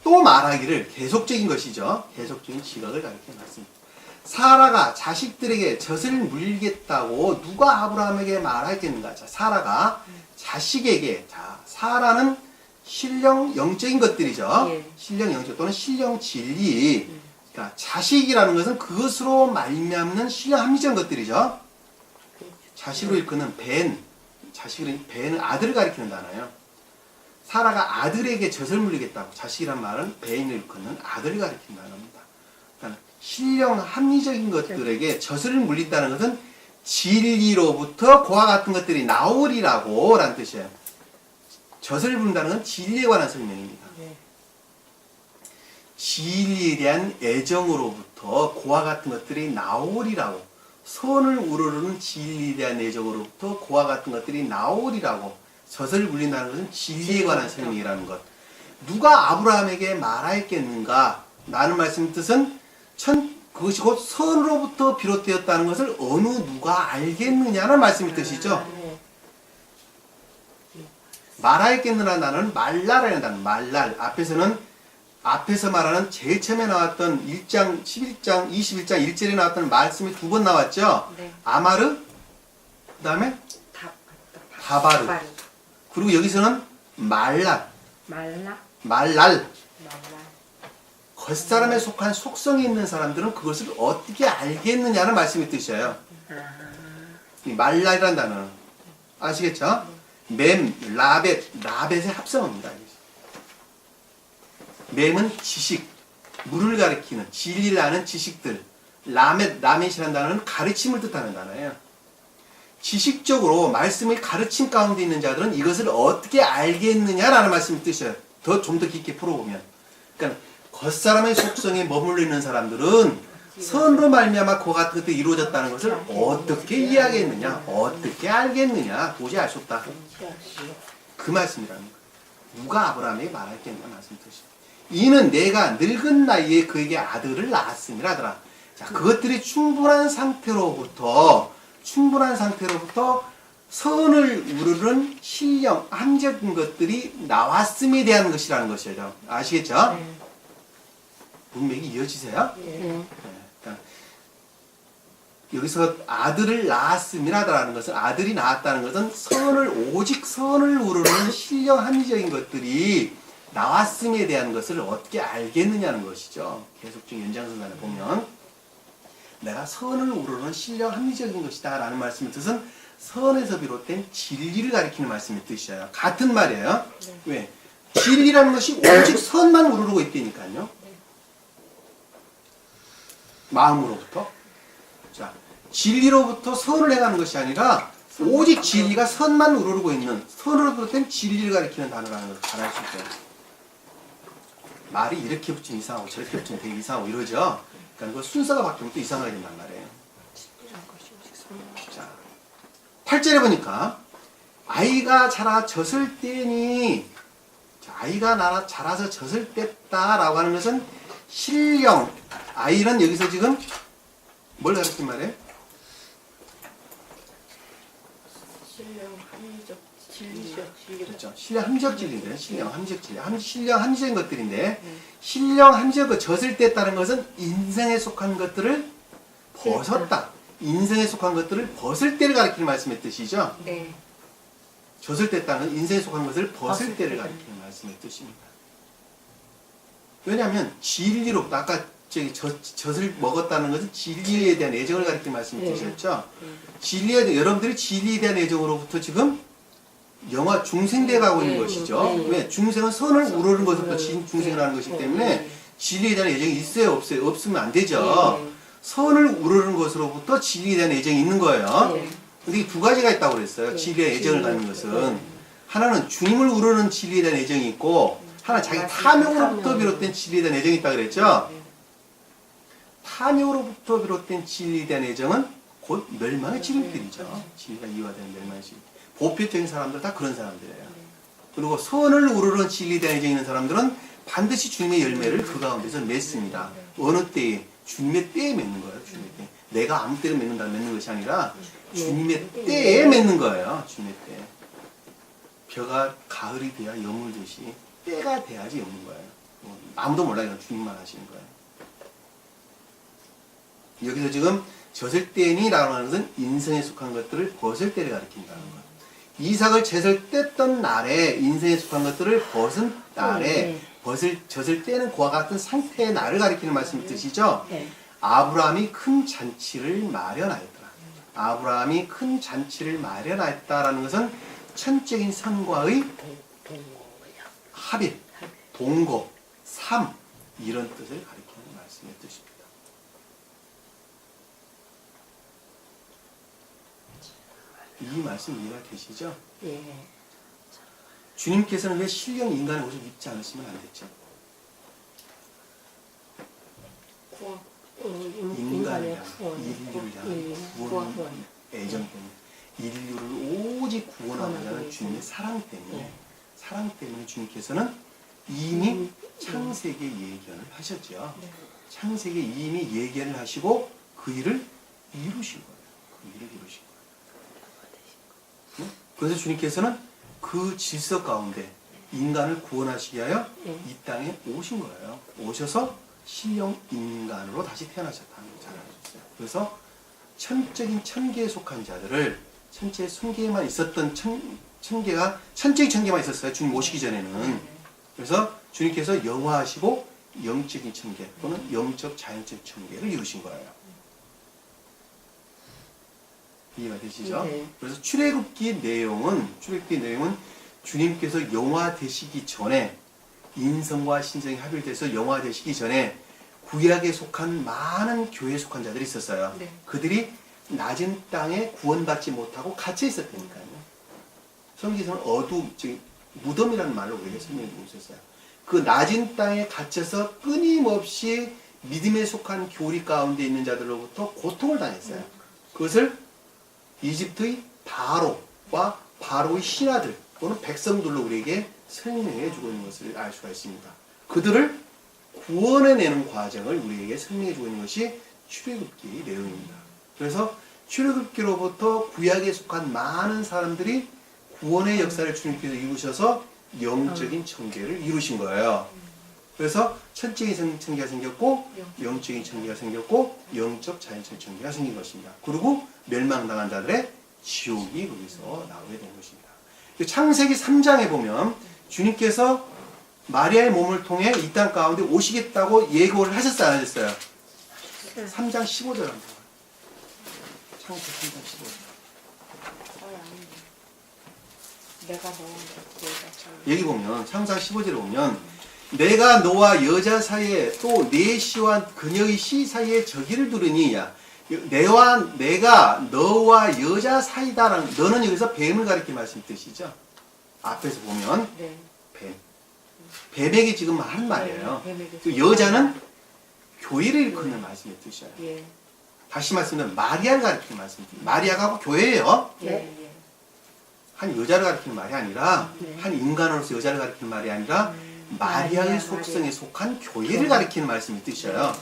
또 말하기를, 계속적인 것이죠. 계속적인 지각을 가리키는 말씀입니다. 사라가 자식들에게 젖을 물리겠다고 누가 아브라함에게 말하겠는가? 자, 사라가 자식에게, 자, 사라는 신령 영적인 것들이죠. 예. 신령 영적 또는 신령 진리. 그러니까 자식이라는 것은 그것으로 말미암는 신령 합리적인 것들이죠. 자식으로 일컫는 자식으로 벤은 아들을 가리키는 단어예요. 사라가 아들에게 젖을 물리겠다고, 자식이란 말은 벤을 일컫는 아들을 가리키는 단어입니다. 그러니까 신령 합리적인 것들에게 젖을 물린다는 것은 진리로부터 그와 같은 것들이 나오리라고 라는 뜻이에요. 젖을 부른다는 건 진리에 관한 설명입니다. 진리에 대한 애정으로부터 그와 같은 것들이 나오리라고, 선을 우러르는 진리에 대한 애정으로부터 그와 같은 것들이 나오리라고, 젖을 물린다는 것은 진리에 관한 설명이라는 것. 누가 아브라함에게 말하였겠는가? 라는 말씀의 뜻은 그것이 곧 선으로부터 비롯되었다는 것을 어느 누가 알겠느냐는 말씀의 뜻이죠. 말하였겠느냐는 단어는 말라라는 단어, 말랄. 앞에서 말하는 제일 처음에 나왔던 1장, 11장, 21장 1절에 나왔던 말씀이 2번 나왔죠. 네. 아마르, 그 다음에 다바르. 그리고 여기서는 말랄. 겉사람에 속한 속성이 있는 사람들은 그것을 어떻게 알겠느냐는 말씀의 뜻이에요. 이 말랄이라는 단어는 아시겠죠? 맴, 라벳의 합성어입니다. 맴은 지식, 물을 가리키는, 진리를 아는 지식들. 라멧이라는 단어는 가르침을 뜻하는 단어예요. 지식적으로 말씀의 가르침 가운데 있는 자들은 이것을 어떻게 알겠느냐라는 말씀의 뜻이에요. 좀 더 깊게 풀어보면, 그러니까 겉사람의 속성에 머물러 있는 사람들은 선으로 말미암아 그와 같은 것들이 이루어졌다는 것을 어떻게 이해하겠느냐, 어떻게 알겠느냐, 도저히 알 수 없다. 그 말씀이라는 거예요. 누가 아브라함에게 말하겠느냐 말씀 뜻이죠. 이는 내가 늙은 나이에 그에게 아들을 낳았음이라 하더라. 자, 그것들이 충분한 상태로부터 선을 우르는 신령, 함적인 것들이 나왔음에 대한 것이라는 것이죠. 아시겠죠? 문맥이 이어지세요? 네. 그러니까 여기서 아들을 낳았음이라는 것은, 아들이 낳았다는 것은 오직 선을 우르는 신령 합리적인 것들이 나왔음에 대한 것을 어떻게 알겠느냐는 것이죠. 계속 좀 연장선상에 보면 내가 선을 우르는 신령 합리적인 것이다 라는 말씀의 뜻은 선에서 비롯된 진리를 가리키는 말씀의 뜻이에요. 같은 말이에요. 왜? 진리라는 것이 오직 선만 우르르고 있다니까요. 마음으로부터. 자, 진리로부터 선을 해가는 것이 아니라 오직 진리가 선만 우르르고 있는, 선으로 비롯된 진리를 가리키는 단어라는 것을 잘 알 수 있어요. 말이 이렇게 붙이면 이상하고 저렇게 붙이면 되게 이상하고 이러죠. 그러니까 그 순서가 바뀌면 또 이상하게 된단 말이에요. 자, 8절에 보니까 아이가 자라 젖을 때니, 아이가 자라서 젖을 뗐다라고 하는 것은 신령, 아이는 여기서 지금 뭘 가르친 말이에요? 신령 합리적 그렇죠. 신령 함적 진리인데, 신령 함적 진리, 신령 함적인 것들인데, 신령 함적 젖을 뗐다는 것은 인생에 속한 것들을 벗었다. 인생에 속한 것들을 벗을 때를 가리키는 말씀의 뜻이죠. 네. 젖을 뗐다는 인생에 속한 것을 벗을 때를 가리키는 말씀의 뜻입니다. 왜냐하면 진리로부터, 아까 젖을 먹었다는 것은 진리에 대한 애정을 가리키는 말씀의 뜻이었죠. 여러분들이 진리에 대한 애정으로부터 지금 중생돼 가고 있는 것이죠. 왜? 중생은 선을 우러는 것부터 중생을 하는 것이기 때문에 진리에 대한 애정이 있어요, 없어요? 없으면 안 되죠. 선을 우러는 것으로부터 진리에 대한 애정이 있는 거예요. 근데 이 두 가지가 있다고 그랬어요. 진리에 애정을 갖는 것은. 하나는 주님을 우러는 진리에 대한 애정이 있고, 하나는 자기 탐욕으로부터 비롯된 진리에 대한 애정이 있다고 그랬죠. 탐욕으로부터 비롯된 진리에 대한 애정은 곧 멸망의 지름길이죠. 진리가 이화되는 멸망의 지름길. 보편적인 사람들 다 그런 사람들이에요. 그리고 선을 우러는 진리에 대한 애정이 있는 사람들은 반드시 주님의 열매를 그 가운데서 맺습니다. 어느 때에? 주님의 때에 맺는 거예요. 주님의 때. 내가 아무 때로 맺는 것이 아니라 주님의 때에 맺는 거예요. 주님의 때. 벼가 가을이 돼야 여물듯이 때가 돼야지 여는 거예요. 아무도 몰라요. 이건 주님만 하시는 거예요. 여기서 지금 젖을 때니라고 하는 것은 인생에 속한 것들을 벗을 때를 가리킨다는 거예요. 이삭을 젖을 뗐던 날에, 인생에 속한 것들을 벗은 날에, 젖을 떼는 그와 같은 상태의 날을 가리키는 말씀의 뜻이죠. 아브라함이 큰 잔치를 마련하였더라. 아브라함이 큰 잔치를 마련하였다라는 것은 천적인 선과의 합일, 동거, 삶, 이런 뜻을 가리키는 말씀의 뜻입니다. 이 말씀 이해가 되시죠? 주님께서는 왜 신령 인간의 옷을 입지 않으시면 안 됐죠? 인간을 향한, 인류를 향한 구원 애정 때문에, 인류를 오직 구원하고자 주님의 사랑 때문에 주님께서는 이미 창세기 예견을 하셨죠. 창세기 이미 예견을 하시고 그 일을 이루신 거예요. 그래서 주님께서는 그 질서 가운데 인간을 구원하시기 위하여 이 땅에 오신 거예요. 오셔서 신령 인간으로 다시 태어나셨다는 걸 잘 알아주셨어요. 그래서 천적인 천계에 속한 자들을, 천체의 천계에만 있었던 천적인 천계만 있었어요. 주님 오시기 전에는. 그래서 주님께서 영화하시고 영적인 천계 또는 영적 자연적 천계를 이루신 거예요. 이해가 되시죠? 그래서 출애굽기의 내용은 주님께서 영화 되시기 전에, 인성과 신성이 합일돼서 영화 되시기 전에 구약에 속한 많은 교회에 속한 자들이 있었어요. 그들이 낮은 땅에 구원받지 못하고 갇혀 있었다니까요. 성경에서는 무덤이라는 말로 우리에게 설명해 주고 있었어요. 그 낮은 땅에 갇혀서 끊임없이 믿음에 속한 교리 가운데 있는 자들로부터 고통을 당했어요. 그것을 이집트의 바로와 바로의 신하들 또는 백성들로 우리에게 설명해 주고 있는 것을 알 수가 있습니다. 그들을 구원해내는 과정을 우리에게 설명해 주고 있는 것이 출애굽기 내용입니다. 그래서 출애굽기로부터 구약에 속한 많은 사람들이 구원의 역사를 주님께서 이루셔서 영적인 청계를 이루신 거예요. 그래서 천적인 청계가 생겼고 영적인 청계가 생겼고 영적 자연적 청계가 생긴 것입니다. 그리고 멸망당한 자들의 지옥이 거기서 나오게 된 것입니다. 창세기 3장에 보면 주님께서 마리아의 몸을 통해 이 땅 가운데 오시겠다고 예고를 하셨어요, 안 하셨어요? 3장 15절 한번 봐요. 창세기 3장 15절. 내가 너 여기 보면 창세기 15절에 보면 내가 너와 여자 사이에 또 내 씨와 그녀의 씨 사이에 저기를 두르니 내가 너와 여자 사이다라는 너는 여기서 뱀을 가리키는 말씀 뜻이죠. 앞에서 보면 네. 뱀에게 지금 하는 말이에요. 뱀에게 그 여자는 교회를 일컫는 말씀의 뜻이에요. 예. 다시 말씀드리면 마리아를 가리키는 말씀입니다. 마리아가 교회예요. 예. 예. 한 여자를 가리키는 말이 아니라 네. 한 인간으로서 여자를 가리키는 말이 아니라 마리아의 마리아. 속성에 속한 교회를 가리키는 말씀이 뜻이에요.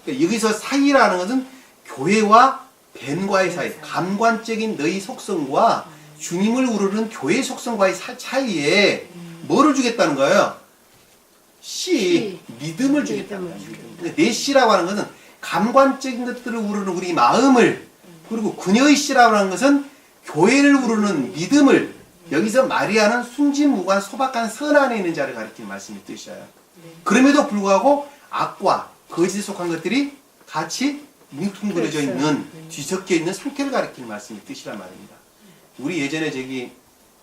그러니까 여기서 사이라는 것은 교회와 뱀과의 사이, 감관적인 너희 속성과 주님을 우르는 교회의 속성과의 차이에 뭐를 주겠다는 거예요? 씨, 믿음을 주겠다는 거예요. 근데 내 씨라고 하는 것은 감관적인 것들을 우르는 우리 마음을, 그리고 그녀의 씨라고 하는 것은 교회를 우르는 믿음을, 여기서 마리아는 순진무관 소박한 선 안에 있는 자를 가리키는 말씀이 뜻이에요. 그럼에도 불구하고 악과 거짓에 속한 것들이 같이 뭉뚱그려져 있는, 뒤섞여 있는 상태를 가리키는 말씀이 뜻이란 말입니다. 우리 예전에 저기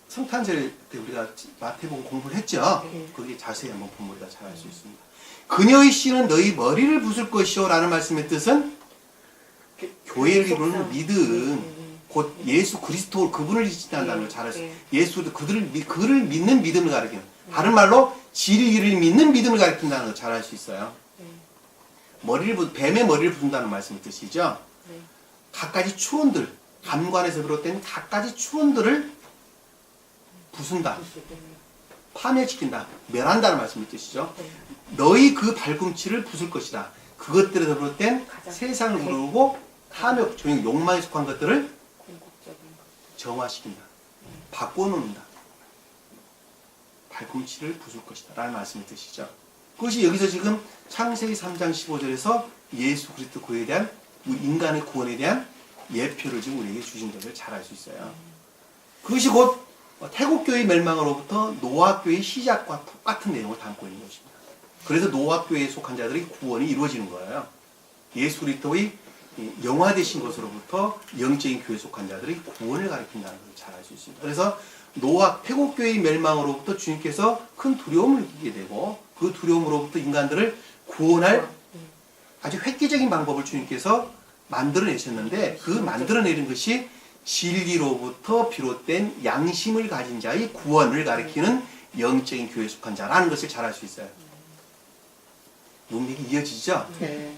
성탄절 때 우리가 마태복음 공부를 했죠. 거기에 자세히 한번 보면 우리가 잘 알 수 있습니다. 그녀의 씨는 너희 머리를 부술 것이요 라는 말씀의 뜻은 교회를 이루는 믿음, 곧 예수 그리스도 그분을 지지한다는 걸 잘 알 수 있어요. 예수도 그를 믿는 믿음을 가리키는, 다른 말로 진리를 믿는 믿음을 가리킨다는 걸 잘 알 수 있어요. 뱀의 머리를 부순다는 말씀의 뜻이죠. 갖가지 추론들, 감관에서 비롯된 갖가지 추론들을 부순다, 파멸시킨다, 멸한다는 말씀의 뜻이죠. 너희 그 발꿈치를 부술 것이다. 그것들에서 비롯된 세상을 우르고 탐욕, 욕망에 속한 것들을 정화시킨다, 바꿔놓는다, 발꿈치를 부술 것이다 라는 말씀의 뜻이죠. 그것이 여기서 지금 창세기 3장 15절에서 예수 그리스도 그에 대한 인간의 구원에 대한 예표를 지금 우리에게 주신 것을 잘 알 수 있어요. 그것이 곧 태국교의 멸망으로부터 노아교의 시작과 똑같은 내용을 담고 있는 것입니다. 그래서 노아교회에 속한 자들이 구원이 이루어지는 거예요. 예수 그리스도의 영화되신 것으로부터 영적인 교회에 속한 자들이 구원을 가리킨다는 것을 잘 알 수 있습니다. 그래서 태국교회의 멸망으로부터 주님께서 큰 두려움을 느끼게 되고, 그 두려움으로부터 인간들을 구원할 아주 획기적인 방법을 주님께서 만들어내셨는데, 그 만들어내는 것이 진리로부터 비롯된 양심을 가진 자의 구원을 가리키는 영적인 교회에 속한 자라는 것을 잘 알 수 있어요. 문맥이 이어지죠? 네.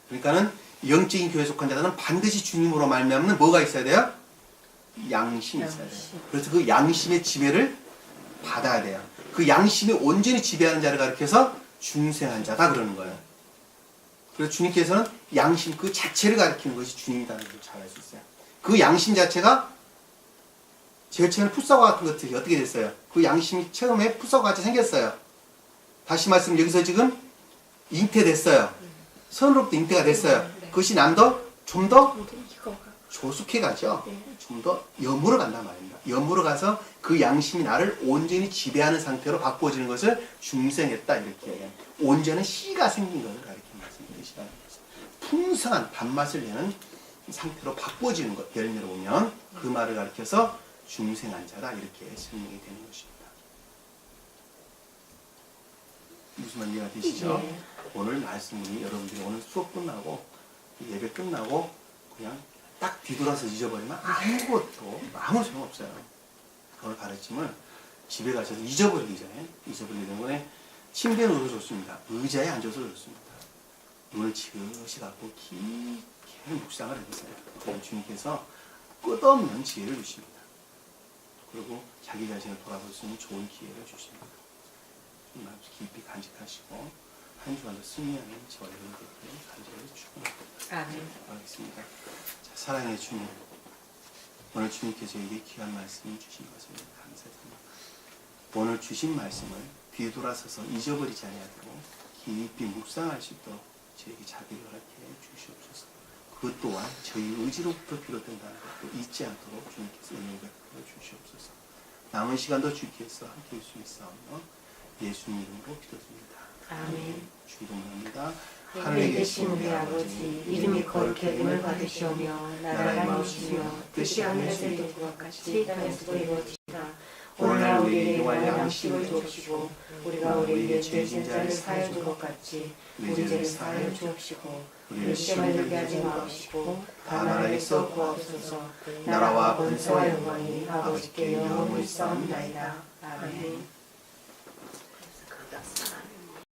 그러니까는 영적인 교회에 속한 자들은 반드시 주님으로 말미암는 뭐가 있어야 돼요? 양심이 있어야 돼요. 그래서 그 양심의 지배를 받아야 돼요. 그 양심이 온전히 지배하는 자를 가리켜서 중생한 자다 그러는 거예요. 그래서 주님께서는 양심 그 자체를 가리키는 것이 주님이라는 걸 잘 알 수 있어요. 그 양심 자체가 제일 처음에 풋사과 같은 것들이 어떻게 됐어요? 그 양심이 처음에 풋사과 같이 생겼어요. 다시 말씀 여기서 지금 잉태됐어요. 선으로부터 잉태가 됐어요. 그것이 좀 더 조숙해 가죠. 좀 더 염으로 간단 말입니다. 염으로 가서 그 양심이 나를 온전히 지배하는 상태로 바꿔지는 것을 중생했다 이렇게 얘기해요. 온전한 씨가 생긴 것을 가리키는 말씀이시라는 거죠. 풍성한 단맛을 내는 상태로 바꿔지는 것, 열매로 보면 그 말을 가리켜서 중생한 자다 이렇게 설명이 되는 것입니다. 무슨 말 이해가 되시죠? 네. 오늘 말씀이 여러분들이 오늘 수업 끝나고 예배 끝나고 그냥 딱 뒤돌아서 잊어버리면 아무것도 아무 소용없어요. 오늘 가르침을 집에 가셔서 잊어버리잖아요. 잊어버리기 때문에 침대에 누워서 좋습니다. 의자에 앉아서 좋습니다. 눈을 지그시 감고 깊게 묵상을 해보세요. 그럼 주님께서 끝없는 지혜를 주십니다. 그리고 자기 자신을 돌아볼 수 있는 좋은 기회를 주십니다. 마음속 깊이 간직하시고 한 주간도 승리하는 저와 여러분들께 간절히 축원합니다. 아멘. 하겠습니다. 자, 사랑의 주님, 오늘 주님께서 저에게 귀한 말씀을 주신 것을 감사드립니다. 오늘 주신 말씀을 뒤돌아서서 잊어버리지 아니하도록 깊이 묵상할 수 있도록 저에게 자비를 허락해 주시옵소서. 그것 또한 저희 의지로부터 비롯된다는 것도 잊지 않도록 주님께서 은혜를 베풀어 주시옵소서. 남은 시간도 주께서 함께해 주시옵소서. 예수님 이름으로 기도드립니다. 아멘. 주기도합니다. 하늘에 계신 우리 아버지, 이름이 거룩히 여김을 받으시오며 나라가 나오시며 뜻이 하늘에서 이루어진 것 같이 땅에서도 이루어지리라. 오늘날 우리에게 일용할 양식을 주옵시고 우리가 우리에게 죄 진 자를 사하여 준 것 같이 우리 죄를 사하여 주옵시고 우리를 시험에 들게 하지 마옵시고 다만 악에서 구하옵소서. 나라와 권세와 영광이 아버지께 영원히 있사옵나이다. 아멘.